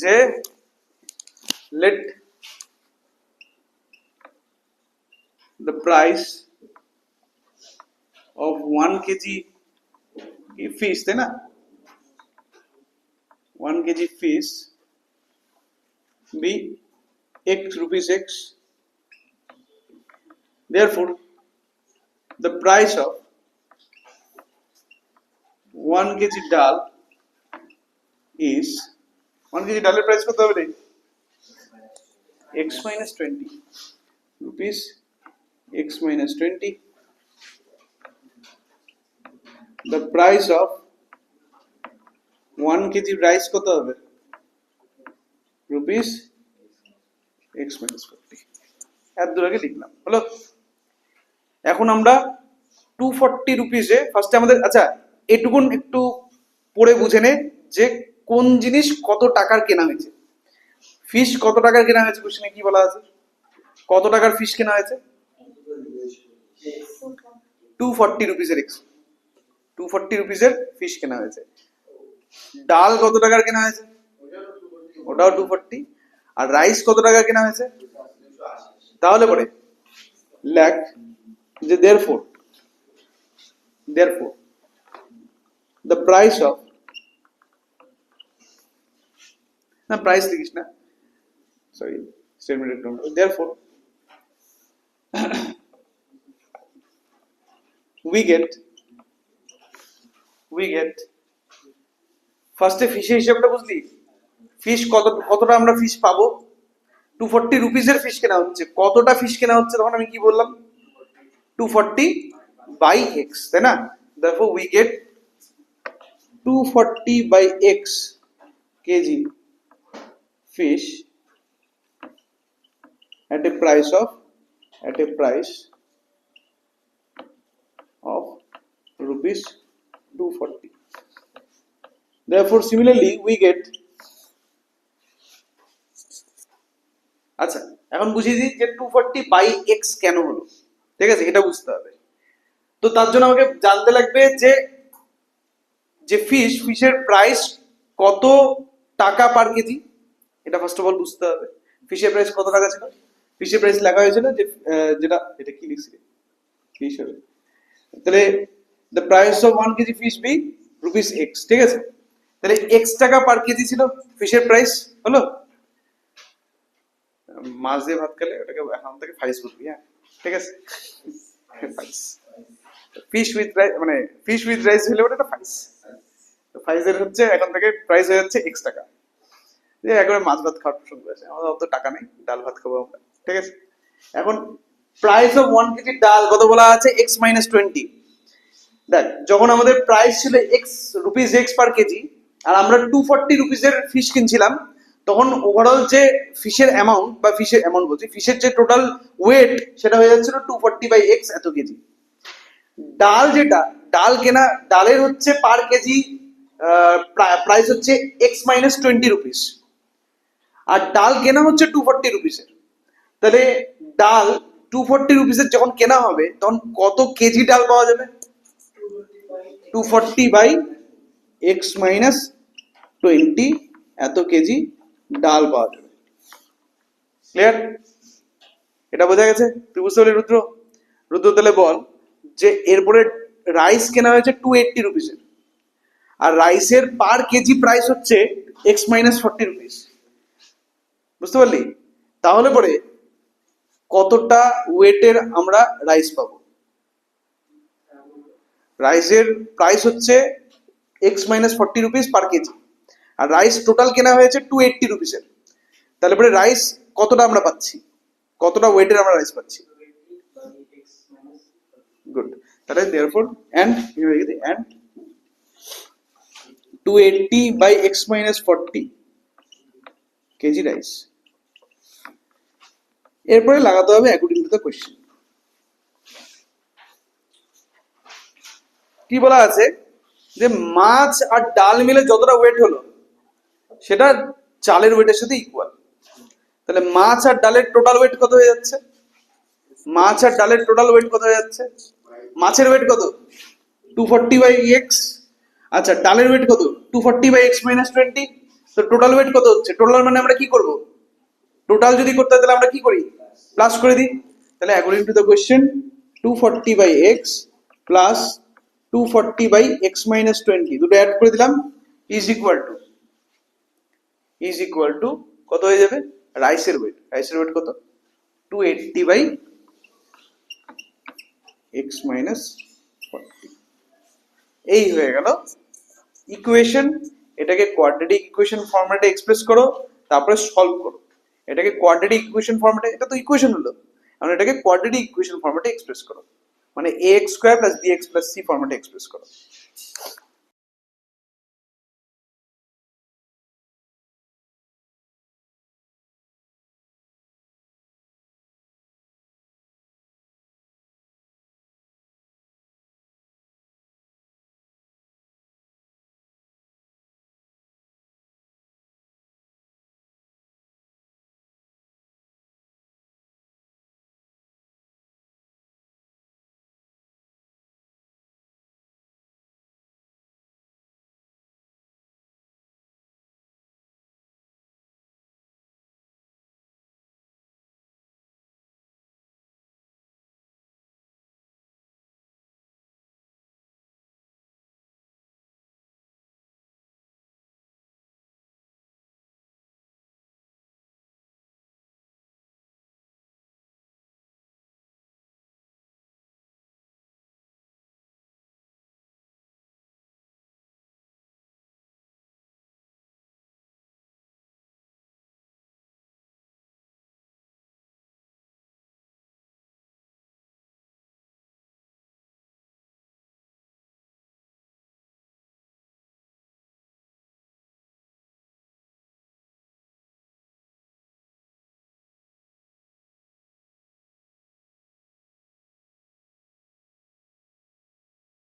যে let the price of 1 kg fish, তাই না, 1 kg fish be x rupees x. Therefore, the price of 1 kg dal is 1 kg ডালের প্রাইস কত হবে রে? x minus 20 rupees, x minus 20. The price of 1 kg rice কত হবে? rupees x minus 40. এত দূর আগে লিখলাম, হলো। এখন আমরা 240 রুপিসে ফার্স্টে আমাদের, আচ্ছা এটুকুন একটু পড়ে বুঝে নে যে কোন জিনিস কত টাকার কেনা হয়েছে। ফিশ কত টাকার কেনা হয়েছে? কোশ্চেনে কি বলা আছে? কত টাকার ফিশ কেনা হয়েছে? 240 রুপিসের এক্স, 240 রুপিসের ফিশ কেনা হয়েছে। ডাল কত টাকার কেনা হয়েছে? ওটাও 240। আর রাইস কত টাকার কেনা হয়েছে? তাহলে পরে লেখ যে therefore the price of, না প্রাইস লিখিস না, sorry statement don't, therefore we get ফার্স্টে ফিশের হিসাবটা বুঝলি? ফিশ কতটা আমরা ফিশ পাবো? 240 রুপিসের ফিশ কেনা হচ্ছে, কতটা ফিশ কেনা হচ্ছে? তখন আমি কি বললাম? 240 by x, তাই না? therefore we get 240 by x kg fish at a price of rupees 240. Therefore similarly we get, আচ্ছা এখন বুঝিয়ে দিই যে 240 by x কেন হলো, ঠিক আছে? এটা বুঝতে হবে। তো তার জন্য আমাকে জানতে লাগবে যে ফিশের প্রাইস কত টাকা পার কেজি, এটা ফার্স্ট অফ অল বুঝতে হবে। ফিশের প্রাইস কত টাকা ছিল? ফিশের প্রাইস লেখা হয়েছিল যে যেটা, এটা কি লিখছি ফিশ হবে, তাহলে the price of 1 kg fish be rupees x, ঠিক আছে? তাহলে এক্স টাকা পার কেজি ছিল ফিশের প্রাইস, হলো। মাছ দিয়ে ভাত খেলে ওটাকে এখন থেকে ফাইস বলবি, হ্যাঁ ঠিক আছে? ফাইস। ফিশ উইথ রাইস, মানে ফিশ উইথ রাইস হলে ওটা ফাইস। তো ফাইসের হচ্ছে এখন থেকে প্রাইস হয়ে যাচ্ছে x টাকা। যে একবারে মাছ ভাত খাওয়ার প্রসঙ্গ আছে, আমাদের অত টাকা নেই, ডাল ভাত খাবো আমরা, ঠিক আছে? এখন প্রাইস অফ 1 কেজি ডাল কত বলা আছে? x minus 20। দেখ যখন আমাদের প্রাইস ছিল রুপিস x পার কেজি আর আমরা 240 রুপিসের ফিশ কিনছিলাম, তখন ওভারঅল যে ফিশের অ্যামাউন্ট বলছি, ফিশের যে টোটাল ওয়েট সেটা হয়ে যাচ্ছিল 240 বাই x এত কেজি। ডালের হচ্ছে পার কেজি প্রাইস হচ্ছে x মাইনাস 20 রুপিস, আর ডাল কেনা হচ্ছে 240 রুপিসের। তাহলে ডাল 240 রুপিসের যখন কেনা হবে তখন কত কেজি ডাল পাওয়া যাবে? 240 বাই x মাইনাস 20 এত কেজি ডাল পাওয়া যাবে। ক্লিয়ার? এটা বোঝা গেছে? তুই বুঝতে পারলি রুদ্র তাহলে বল যে এরপরে রাইস কেনা হয়েছে 280 রুপিসের, আর রাইসের পার কেজি প্রাইস হচ্ছে x মাইনাস 40 রুপিস। বুঝতে পারলি? তাহলে পরে কতটা ওয়েটের আমরা রাইস পাবো? রাইসের প্রাইস হচ্ছে x minus 40 rupees per kg, আর রাইস টোটাল কেনা হয়েছে 280 রুপিসের। তাহলে পরে রাইস কতটা আমরা পাচ্ছি, কতটা ওয়েটের আমরা রাইস পাচ্ছি? গুড। তাহলে therefore and and 280 by x minus 40 KG rice. এরপরে লাগাতে হবে অ্যাকর্ডিং টু দ্য কোয়েশ্চেন। কি বলা আছে যে মাছ আর ডাল মিলে যতটা ওয়েট হলো সেটা চালের ওয়েটের সাথে ইকুয়াল। তাহলে মাছ আর ডালের টোটাল ওয়েট কত হয়ে যাচ্ছে? মাছ আর ডালের টোটাল ওয়েট কত হয়ে যাচ্ছে? মাছের ওয়েট কত? 240 বাই এক্স। আচ্ছা, ডালের ওয়েট কত? 240 বাই এক্স মাইনাস 20। তো টোটাল ওয়েট কত হচ্ছে? টোটাল মানে আমরা কি করব? টোটাল যদি করতে হয় তাহলে আমরা কি করি? প্লাস করে দিই। তাহলে according to the question 240 by x plus 240 by x minus 20 দুটো অ্যাড করে দিলাম ইজ ইকুয়াল টু কত হয়ে যাবে? রাইসের ওয়েট কত? 280 বাই এক্স মাইনাস 40। এই হয়ে গেল ইকুয়েশন। এটাকে কোয়াড্রেটিক ইকুয়েশন ফরম্যাটে এক্সপ্রেস করো, তারপরে সলভ করো। এটাকে কোয়াড্রেটিক ইকুয়েশন ফরম্যাটে, এটা তো ইকুয়েশন হলো, আমরা এটাকে কোয়াড্রেটিক ইকুয়েশন ফরম্যাটে এক্সপ্রেস করো, মানে ax square plus bx plus c ফরম্যাটে এক্সপ্রেস করো।